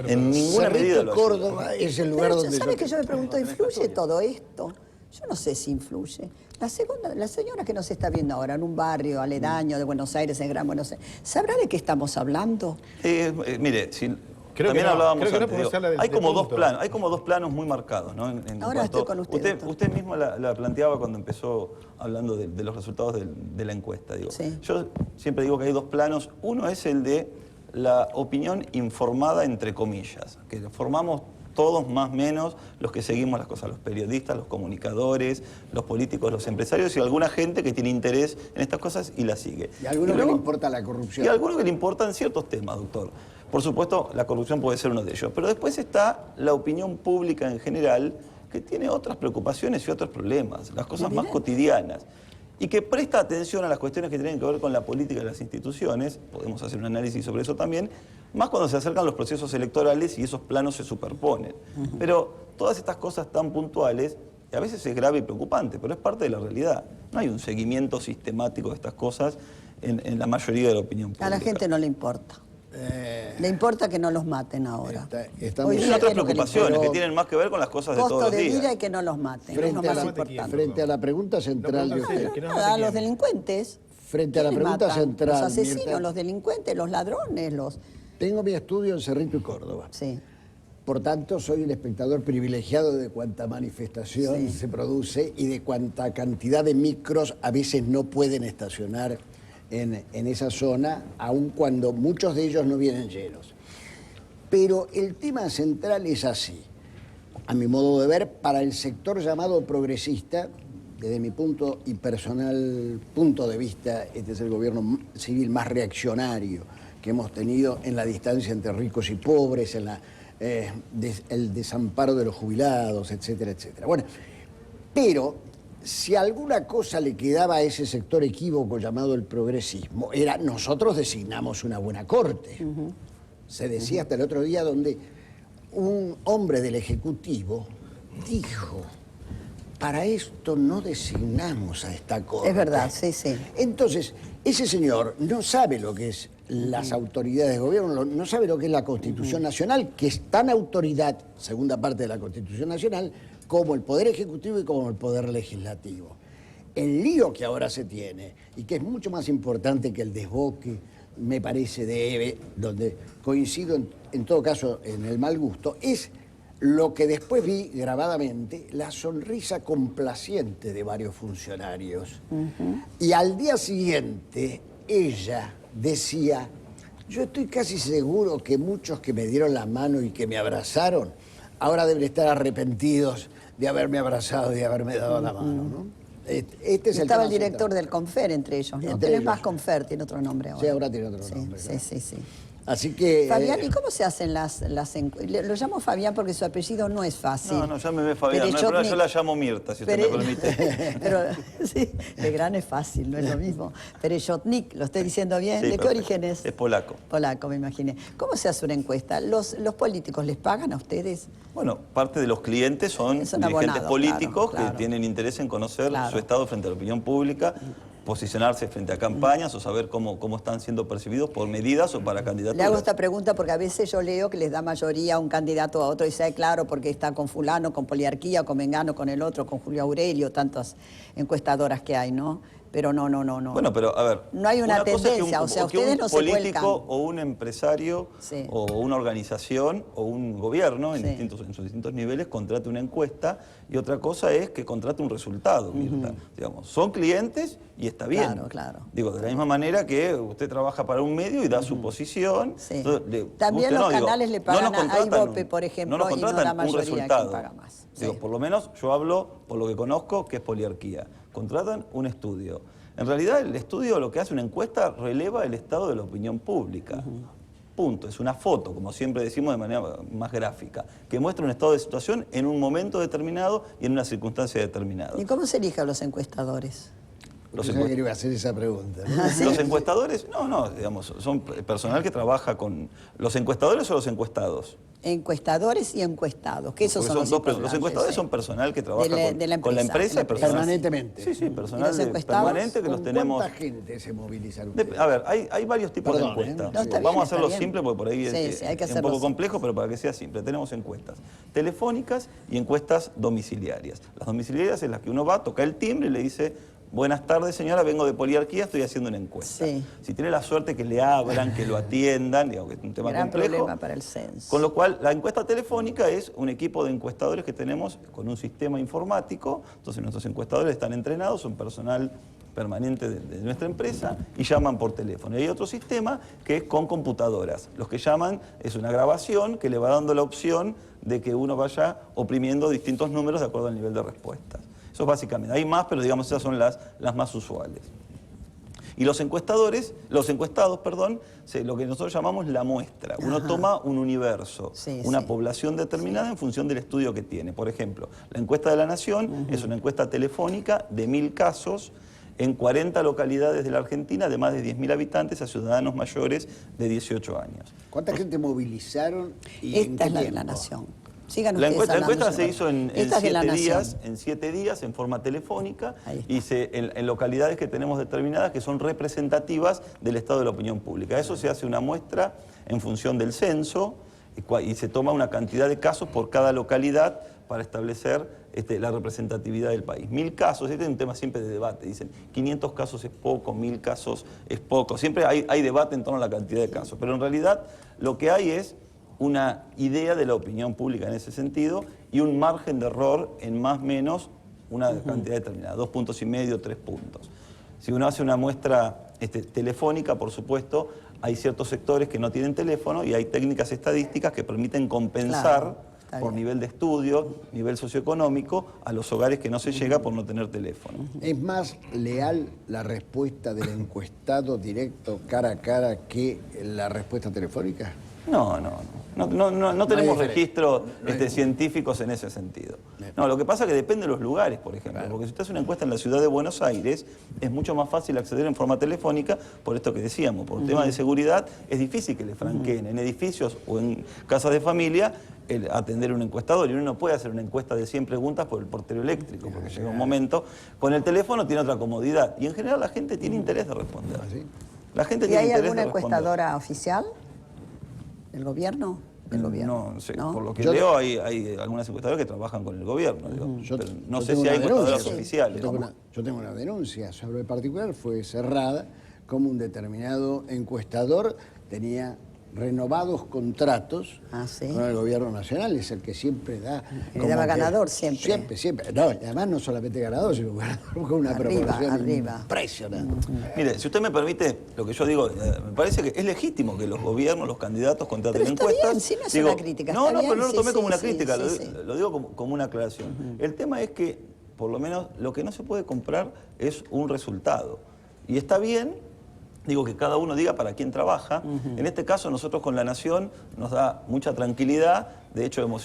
Speaker 5: En ninguna medida
Speaker 6: Cerrito
Speaker 5: lo ayuda.
Speaker 6: Córdoba es el lugar
Speaker 2: Pero
Speaker 6: donde
Speaker 2: ¿sabe
Speaker 6: yo...
Speaker 2: que yo me pregunto, ¿influye todo esto? Yo no sé si influye. La señora que nos está viendo ahora en un barrio aledaño de Buenos Aires, en Gran Buenos Aires, ¿sabrá de qué estamos hablando?
Speaker 5: Mire, si,
Speaker 4: Creo
Speaker 5: también
Speaker 4: que no,
Speaker 5: hablábamos
Speaker 4: creo que no,
Speaker 5: antes,
Speaker 4: porque
Speaker 5: digo,
Speaker 4: se habla de
Speaker 5: hay como dos
Speaker 4: punto.
Speaker 5: planos, hay como dos planos muy marcados, ¿no?
Speaker 2: Ahora estoy con usted, doctor.
Speaker 5: Usted mismo la planteaba cuando empezó hablando de los resultados de la encuesta. Digo.
Speaker 2: Sí.
Speaker 5: Yo siempre digo que hay dos planos. Uno es el de la opinión informada, entre comillas, que formamos todos más o menos los que seguimos las cosas, los periodistas, los comunicadores, los políticos, los empresarios y alguna gente que tiene interés en estas cosas y las sigue.
Speaker 6: Y a algunos que
Speaker 5: luego-
Speaker 6: le importa la corrupción.
Speaker 5: y a algunos que le importan ciertos temas, doctor. Por supuesto, la corrupción puede ser uno de ellos. Pero después está la opinión pública en general, que tiene otras preocupaciones y otros problemas, las cosas más cotidianas. Y que presta atención a las cuestiones que tienen que ver con la política de las instituciones, podemos hacer un análisis sobre eso también, más cuando se acercan los procesos electorales y esos planos se superponen. Pero todas estas cosas tan puntuales, a veces es grave y preocupante, pero es parte de la realidad. No hay un seguimiento sistemático de estas cosas en la mayoría de la opinión pública.
Speaker 2: A la gente no le importa. Le importa que no los maten ahora.
Speaker 6: estamos-
Speaker 2: Hoy
Speaker 5: Tienen
Speaker 2: día,
Speaker 5: otras
Speaker 2: ¿qué es lo que le
Speaker 5: preocupaciones
Speaker 2: importa?
Speaker 5: que tienen más que ver con las cosas de todos
Speaker 2: Costo
Speaker 5: los
Speaker 2: de
Speaker 5: días.
Speaker 2: vida y que no los maten, es lo
Speaker 6: Frente a,
Speaker 2: más
Speaker 6: la,
Speaker 2: importante.
Speaker 6: frente a la pregunta central de
Speaker 4: No,
Speaker 6: usted,
Speaker 4: que no
Speaker 2: Nada,
Speaker 4: mate
Speaker 2: los
Speaker 4: quién.
Speaker 2: delincuentes.
Speaker 6: Frente a la
Speaker 2: ¿quiénes
Speaker 6: pregunta
Speaker 2: matan?
Speaker 6: central,
Speaker 2: Los asesinos,
Speaker 6: Mirta.
Speaker 2: los delincuentes, los ladrones, los...
Speaker 6: tengo mi estudio en Cerrito y Córdoba.
Speaker 2: Sí.
Speaker 6: Por tanto, soy el espectador privilegiado de cuánta manifestación
Speaker 2: Sí.
Speaker 6: se produce y de cuánta cantidad de micros a veces no pueden estacionar en esa zona, aun cuando muchos de ellos no vienen llenos. Pero el tema central es así, a mi modo de ver, para el sector llamado progresista, desde mi punto y personal punto de vista, este es el gobierno civil más reaccionario que hemos tenido en la distancia entre ricos y pobres, en el desamparo de los jubilados, etcétera, etcétera. Bueno, pero si alguna cosa le quedaba a ese sector equívoco llamado el progresismo, era nosotros designamos una buena corte. Se decía hasta el otro día donde un hombre del Ejecutivo dijo, para esto no designamos a esta corte.
Speaker 2: Es verdad, sí, sí.
Speaker 6: Entonces, ese señor no sabe lo que es las autoridades de gobierno, no sabe lo que es la Constitución Nacional, que es tan autoridad, segunda parte de la Constitución Nacional, como el Poder Ejecutivo y como el Poder Legislativo. El lío que ahora se tiene, y que es mucho más importante que el desboque me parece, de Eve, donde coincido en todo caso en el mal gusto, es lo que después vi grabadamente, la sonrisa complaciente de varios funcionarios. Y al día siguiente, ella decía, yo estoy casi seguro que muchos que me dieron la mano y que me abrazaron, ahora deben estar arrepentidos de haberme abrazado y de haberme dado la mano, ¿no? Este es
Speaker 2: Estaba
Speaker 6: tema
Speaker 2: el director
Speaker 6: central.
Speaker 2: del Confer entre ellos, ¿no?
Speaker 6: Entre
Speaker 2: Tenés
Speaker 6: ellos.
Speaker 2: más Confer, tiene otro nombre ahora.
Speaker 6: Sí, ahora tiene otro
Speaker 2: Sí,
Speaker 6: nombre.
Speaker 2: sí,
Speaker 6: claro.
Speaker 2: sí, sí.
Speaker 6: Así que...
Speaker 2: Fabián, ¿y cómo se hacen las encuestas? Lo llamo Fabián porque su apellido no es fácil.
Speaker 5: No, llámeme Fabián, no hay problema, yo la llamo Mirta, si usted me permite.
Speaker 2: Pero sí, Legrand es fácil, no es lo mismo. Pereyotnik, ¿lo estoy diciendo bien?
Speaker 5: Sí,
Speaker 2: ¿De qué
Speaker 5: perfecto.
Speaker 2: origen es?
Speaker 5: Es polaco.
Speaker 2: Polaco, me imaginé. ¿Cómo se hace una encuesta? ¿Los políticos les pagan a ustedes?
Speaker 5: Bueno, parte de los clientes son
Speaker 2: Son
Speaker 5: dirigentes
Speaker 2: abonados,
Speaker 5: políticos
Speaker 2: claro.
Speaker 5: que tienen interés en conocer
Speaker 2: Claro.
Speaker 5: su estado frente a la opinión pública, posicionarse frente a campañas o saber cómo están siendo percibidos por medidas o para candidaturas.
Speaker 2: Le hago esta pregunta porque a veces yo leo que les da mayoría a un candidato a otro y dice, claro, porque está con fulano, con Poliarquía, con Mengano, con el otro, con Julio Aurelio, tantas encuestadoras que hay, ¿no? Pero no.
Speaker 5: Bueno, pero a ver.
Speaker 2: No hay una
Speaker 5: cosa es
Speaker 2: tendencia, o sea,
Speaker 5: que
Speaker 2: ustedes
Speaker 5: un
Speaker 2: no se
Speaker 5: político
Speaker 2: vuelcan.
Speaker 5: o un empresario
Speaker 2: Sí.
Speaker 5: o una organización o un gobierno en,
Speaker 2: Sí.
Speaker 5: en sus distintos niveles contrate una encuesta y otra cosa es que contrate un resultado, Mirta. Digamos, son clientes y está bien.
Speaker 2: Claro, claro.
Speaker 5: Digo, de la misma manera que usted trabaja para un medio y da su posición.
Speaker 2: Sí.
Speaker 5: Entonces,
Speaker 2: También
Speaker 5: guste o
Speaker 2: los
Speaker 5: no, digo,
Speaker 2: canales le
Speaker 5: no
Speaker 2: pagan
Speaker 5: nos
Speaker 2: a
Speaker 5: contratan
Speaker 2: Ibope, por ejemplo,
Speaker 5: no nos
Speaker 2: y no
Speaker 5: contratan
Speaker 2: da
Speaker 5: un
Speaker 2: mayoría a quien
Speaker 5: resultado.
Speaker 2: paga más.
Speaker 5: Digo,
Speaker 2: Sí.
Speaker 5: por lo menos yo hablo por lo que conozco, que es Poliarquía. Contratan un estudio. En realidad, el estudio, lo que hace una encuesta, releva el estado de la opinión pública. Punto. Es una foto, como siempre decimos de manera más gráfica, que muestra un estado de situación en un momento determinado y en una circunstancia determinada.
Speaker 2: ¿Y cómo se eligen los encuestadores?
Speaker 5: Los
Speaker 6: Yo sabía que le iba a hacer esa pregunta, ¿no?
Speaker 5: Los encuestadores, digamos, son personal que trabaja con... ¿Los encuestadores o los encuestados?
Speaker 2: Encuestadores y encuestados, que esos
Speaker 5: Porque
Speaker 2: son
Speaker 5: son dos, los
Speaker 2: importantes,
Speaker 5: encuestadores
Speaker 2: sí.
Speaker 5: son personal que trabaja
Speaker 2: de la
Speaker 5: con la empresa. Personal,
Speaker 6: Permanentemente.
Speaker 5: Sí,
Speaker 2: ¿Y
Speaker 5: personal
Speaker 2: los encuestados?
Speaker 5: permanente que los
Speaker 6: ¿Con
Speaker 5: tenemos...
Speaker 6: ¿Cuánta gente se movilizaron ustedes?
Speaker 5: A ver, hay varios tipos
Speaker 6: Perdón,
Speaker 5: de encuestas.
Speaker 2: No, está bien,
Speaker 5: Vamos a
Speaker 2: está
Speaker 5: hacerlo
Speaker 2: bien.
Speaker 5: simple porque por ahí
Speaker 2: Sí, hay que
Speaker 5: es un
Speaker 2: hacerlo
Speaker 5: poco
Speaker 2: simple.
Speaker 5: complejo, pero para que sea simple. Tenemos encuestas telefónicas y encuestas domiciliarias. Las domiciliarias es las que uno va, toca el timbre y le dice: buenas tardes, señora, vengo de Poliarquía, estoy haciendo una encuesta.
Speaker 2: Sí.
Speaker 5: Si tiene la suerte que le abran, que lo atiendan, digo que es un tema
Speaker 2: Gran
Speaker 5: complejo.
Speaker 2: problema para el censo.
Speaker 5: Con lo cual, la encuesta telefónica es un equipo de encuestadores que tenemos con un sistema informático. Entonces, nuestros encuestadores están entrenados, son personal permanente de nuestra empresa y llaman por teléfono. Y hay otro sistema que es con computadoras. Los que llaman es una grabación que le va dando la opción de que uno vaya oprimiendo distintos números de acuerdo al nivel de respuestas. Eso es básicamente. Hay más, pero digamos esas son las más usuales. Y los encuestados, lo que nosotros llamamos la muestra. Uno toma un universo,
Speaker 2: Sí,
Speaker 5: una
Speaker 2: sí.
Speaker 5: población determinada en función del estudio que tiene. Por ejemplo, la encuesta de la Nación es una encuesta telefónica de 1000 casos en 40 localidades de la Argentina de más de 10.000 habitantes a ciudadanos mayores de 18 años.
Speaker 6: ¿Cuánta gente movilizaron y en
Speaker 2: Esta
Speaker 6: qué
Speaker 2: es la de
Speaker 6: tiempo?
Speaker 2: la Nación. Sigan
Speaker 5: La
Speaker 2: ustedes
Speaker 5: encuesta
Speaker 2: hablando,
Speaker 5: se hizo en
Speaker 2: Esta es de la
Speaker 5: 7
Speaker 2: Nación.
Speaker 5: días, en 7 días, en forma telefónica,
Speaker 2: Ahí está.
Speaker 5: y en localidades que tenemos determinadas que son representativas del estado de la opinión pública. Eso se hace una muestra en función del censo y se toma una cantidad de casos por cada localidad para establecer la representatividad del país. 1000 casos, este es un tema siempre de debate, dicen 500 casos es poco, 1000 casos es poco, siempre hay debate en torno a la cantidad de casos, pero en realidad lo que hay es una idea de la opinión pública en ese sentido y un margen de error en más o menos una cantidad determinada, 2,5 puntos, 3 puntos. Si uno hace una muestra telefónica, por supuesto, hay ciertos sectores que no tienen teléfono y hay técnicas estadísticas que permiten compensar
Speaker 2: Claro,
Speaker 5: por
Speaker 2: bien.
Speaker 5: nivel de estudio, nivel socioeconómico, a los hogares que no se llega por no tener teléfono.
Speaker 6: ¿Es más leal la respuesta del encuestado directo cara a cara que la respuesta telefónica?
Speaker 5: No tenemos
Speaker 6: diferencia.
Speaker 5: registros
Speaker 6: No hay-
Speaker 5: científicos en ese sentido. No, lo que pasa es que depende de los lugares, por ejemplo. Porque si usted hace una encuesta en la ciudad de Buenos Aires, es mucho más fácil acceder en forma telefónica por esto que decíamos. Por tema de seguridad, es difícil que le franqueen en edificios o en casas de familia atender un encuestador. Y uno no puede hacer una encuesta de 100 preguntas por el portero eléctrico, porque llega un momento. Con el teléfono tiene otra comodidad. Y en general la gente tiene interés de responder.
Speaker 6: ¿Sí?
Speaker 5: La gente
Speaker 2: ¿Y
Speaker 5: tiene
Speaker 2: hay
Speaker 5: interés
Speaker 2: alguna
Speaker 5: de responder.
Speaker 2: encuestadora oficial del gobierno? Del gobierno.
Speaker 5: No sé,
Speaker 2: ¿No?
Speaker 5: por lo que
Speaker 6: Yo-
Speaker 5: leo hay algunas encuestadoras que trabajan con el gobierno, digo, pero no
Speaker 6: yo
Speaker 5: sé
Speaker 6: tengo
Speaker 5: si hay
Speaker 6: una
Speaker 5: encuestadoras
Speaker 6: denuncia.
Speaker 5: oficiales.
Speaker 6: Yo tengo una denuncia sobre el particular, fue cerrada cómo un determinado encuestador tenía renovados contratos con el gobierno nacional, es el que siempre da...
Speaker 2: Le daba ganador siempre.
Speaker 6: Siempre. No, además no solamente ganador, sino ganador con una proporción impresionante.
Speaker 5: Mire, si usted me permite, lo que yo digo, me parece que es legítimo que los gobiernos, los candidatos contraten encuestas.
Speaker 2: Bien, si no es una crítica,
Speaker 5: no,
Speaker 2: está
Speaker 5: pero no lo
Speaker 2: bien,
Speaker 5: tomé
Speaker 2: sí,
Speaker 5: como una
Speaker 2: sí,
Speaker 5: crítica,
Speaker 2: sí,
Speaker 5: lo digo como una aclaración. El tema es que, por lo menos, lo que no se puede comprar es un resultado. Y está bien, digo, que cada uno diga para quién trabaja. En este caso, nosotros con La Nación nos da mucha tranquilidad. De hecho, hemos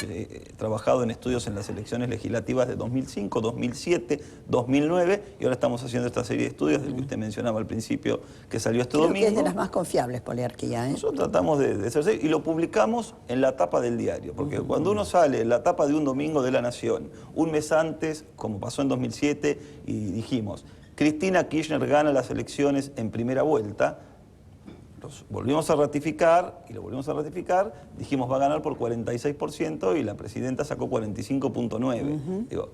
Speaker 5: trabajado en estudios en las elecciones legislativas de 2005, 2007, 2009, y ahora estamos haciendo esta serie de estudios del que usted mencionaba al principio, que salió este domingo.
Speaker 2: Creo que es de las más confiables, Poliarquía, ¿eh?
Speaker 5: Nosotros tratamos de hacer y lo publicamos en la tapa del diario, porque cuando uno sale en la tapa de un domingo de La Nación, un mes antes, como pasó en 2007, y dijimos, Cristina Kirchner gana las elecciones en primera vuelta, los volvimos a ratificar y lo volvimos a ratificar, dijimos va a ganar por 46% y la presidenta sacó 45.9%. Digo,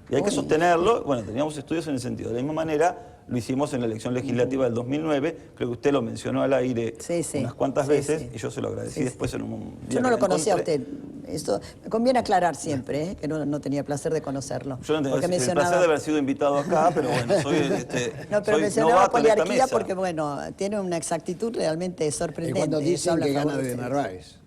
Speaker 5: y hay que sostenerlo. Bueno, teníamos estudios en el sentido. De la misma manera, lo hicimos en la elección legislativa del 2009. Creo que usted lo mencionó al aire unas cuantas veces y yo se lo agradecí después en un día.
Speaker 2: Yo no lo conocía a usted. Esto me conviene aclarar siempre, que no tenía placer de conocerlo.
Speaker 5: Yo no tenía el placer de haber sido invitado acá, pero bueno, soy
Speaker 2: no, pero
Speaker 5: soy
Speaker 2: mencionaba
Speaker 5: novato en esta
Speaker 2: Poliarquía
Speaker 5: mesa.
Speaker 2: porque, bueno, tiene una exactitud realmente sorprendente.
Speaker 6: Y cuando dicen que gana de
Speaker 2: ustedes.
Speaker 6: Narváez.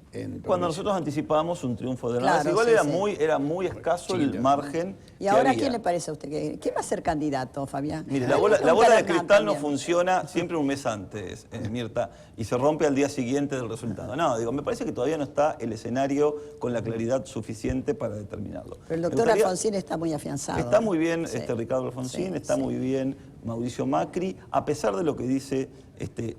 Speaker 5: Cuando nosotros anticipábamos un triunfo de Narváez,
Speaker 2: Claro,
Speaker 5: igual era muy escaso el margen.
Speaker 2: ¿Y ahora
Speaker 5: había.
Speaker 2: quién le parece a usted? ¿Quién va a ser candidato, Fabián?
Speaker 5: Mire, la bola de cristal no funciona siempre un mes antes, Mirta, y se rompe al día siguiente del resultado. No, digo, me parece que todavía no está el escenario con la claridad suficiente para determinarlo.
Speaker 2: Pero el doctor Alfonsín está muy afianzado.
Speaker 5: Está muy bien Ricardo Alfonsín, está muy bien Mauricio Macri, a pesar de lo que dice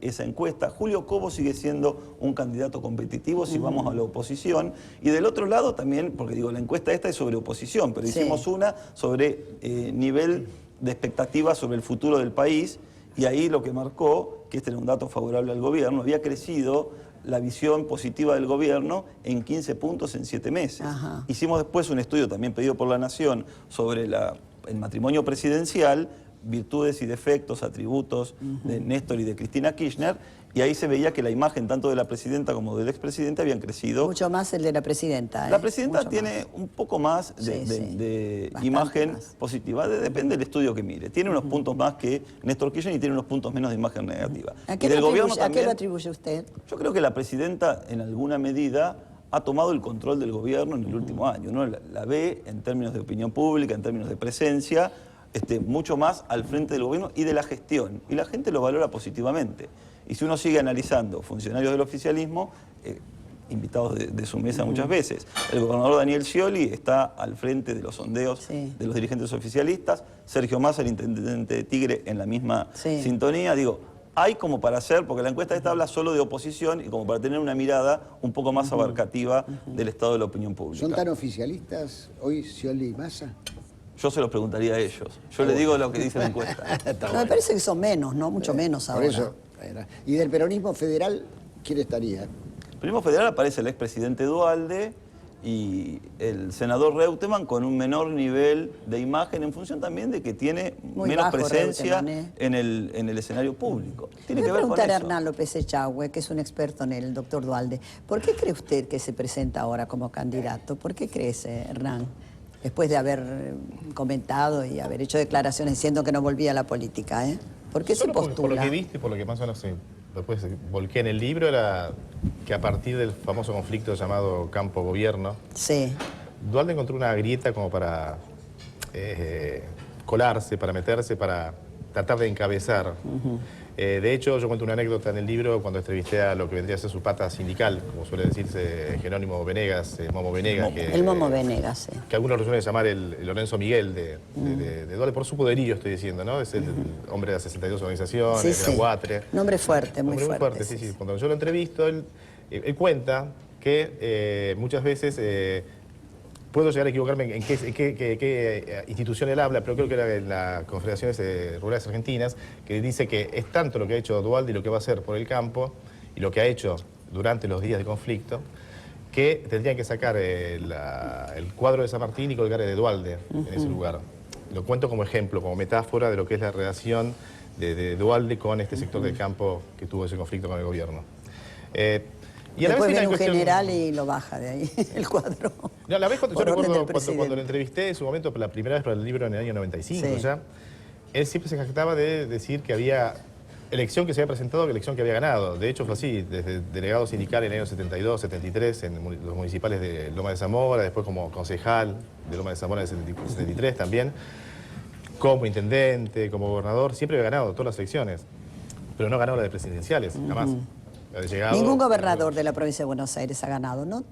Speaker 5: esa encuesta. Julio Cobo sigue siendo un candidato competitivo si vamos a la oposición. Y del otro lado también, porque digo, la encuesta esta es sobre oposición, pero hicimos una sobre nivel de expectativa sobre el futuro del país, y ahí lo que marcó, que este era un dato favorable al gobierno, había crecido la visión positiva del gobierno en 15 puntos en 7 meses. Hicimos después un estudio también pedido por La Nación sobre el matrimonio presidencial, virtudes y defectos, atributos de Néstor y de Cristina Kirchner, y ahí se veía que la imagen tanto de la presidenta como del expresidente habían crecido.
Speaker 2: Mucho más el de la presidenta.
Speaker 5: La presidenta tiene un poco más de imagen positiva, depende del estudio que mire. Tiene unos puntos más que Néstor Kirchner y tiene unos puntos menos de imagen negativa.
Speaker 2: ¿A qué lo atribuye usted?
Speaker 5: Yo creo que la presidenta, en alguna medida, ha tomado el control del gobierno en el último año. Uno la ve en términos de opinión pública, en términos de presencia, mucho más al frente del gobierno y de la gestión. Y la gente lo valora positivamente. Y si uno sigue analizando funcionarios del oficialismo, invitados de su mesa muchas veces, el gobernador Daniel Scioli está al frente de los sondeos de los dirigentes oficialistas, Sergio Massa, el intendente de Tigre, en la misma sintonía. Digo, hay como para hacer, porque la encuesta esta habla solo de oposición y como para tener una mirada un poco más abarcativa del estado de la opinión pública.
Speaker 6: ¿Son tan oficialistas hoy Scioli y Massa?
Speaker 5: Yo se los preguntaría a ellos. Yo les digo lo que dice la encuesta.
Speaker 2: Me parece que son menos, ¿no? Mucho menos ahora.
Speaker 6: Por eso. ¿Y del peronismo federal quién estaría?
Speaker 5: El peronismo federal aparece el expresidente Duhalde y el senador Reutemann con un menor nivel de imagen en función también de que tiene menos presencia en el escenario público. Tiene que ver con eso.
Speaker 2: Preguntar a Hernán López Echagüe, que es un experto en el doctor Duhalde. ¿Por qué cree usted que se presenta ahora como candidato? ¿Por qué crees, Hernán? Después de haber comentado y haber hecho declaraciones diciendo que no volvía a la política, ¿eh? ¿Por qué se postula?
Speaker 4: Por lo que viste, por lo que más o menos después volqué en el libro, era que a partir del famoso conflicto llamado campo-gobierno, Duhalde encontró una grieta como para colarse, para meterse, para tratar de encabezar. De hecho, yo cuento una anécdota en el libro cuando entrevisté a lo que vendría a ser su pata sindical, como suele decirse Jerónimo Venegas, Momo Venegas.
Speaker 2: El Momo Venegas,
Speaker 4: que algunos lo suelen llamar el Lorenzo Miguel de Duhalde, por su poderío estoy diciendo, ¿no? Es el hombre de las 62 organizaciones, de la UATRE.
Speaker 2: Nombre fuerte, muy fuerte.
Speaker 4: Sí. Cuando yo lo entrevisto, él cuenta que muchas veces... puedo llegar a equivocarme en qué institución él habla, pero creo que era en las Confederaciones Rurales Argentinas, que dice que es tanto lo que ha hecho Duhalde y lo que va a hacer por el campo, y lo que ha hecho durante los días de conflicto, que tendrían que sacar el cuadro de San Martín y colgar el de Duhalde en ese lugar. Lo cuento como ejemplo, como metáfora de lo que es la relación de Duhalde con este sector del campo que tuvo ese conflicto con el gobierno. Y a la
Speaker 2: Después
Speaker 4: vez
Speaker 2: viene un
Speaker 4: cuestión...
Speaker 2: general y lo baja de ahí, el cuadro.
Speaker 4: No, a la vez yo
Speaker 2: Por orden
Speaker 4: recuerdo
Speaker 2: del
Speaker 4: cuando lo entrevisté en su momento, por la primera vez para el libro en el año 95
Speaker 2: Sí.
Speaker 4: ya, él siempre se jactaba de decir que había elección que se había presentado que elección que había ganado. De hecho fue así, desde delegado sindical en el año 72, 73, en los municipales de Loma de Zamora, después como concejal de Loma de Zamora en el 73 también, como intendente, como gobernador, siempre había ganado todas las elecciones, pero no ganó las de presidenciales, jamás. La de llegado,
Speaker 2: Ningún gobernador de la provincia de Buenos Aires ha ganado, ¿no?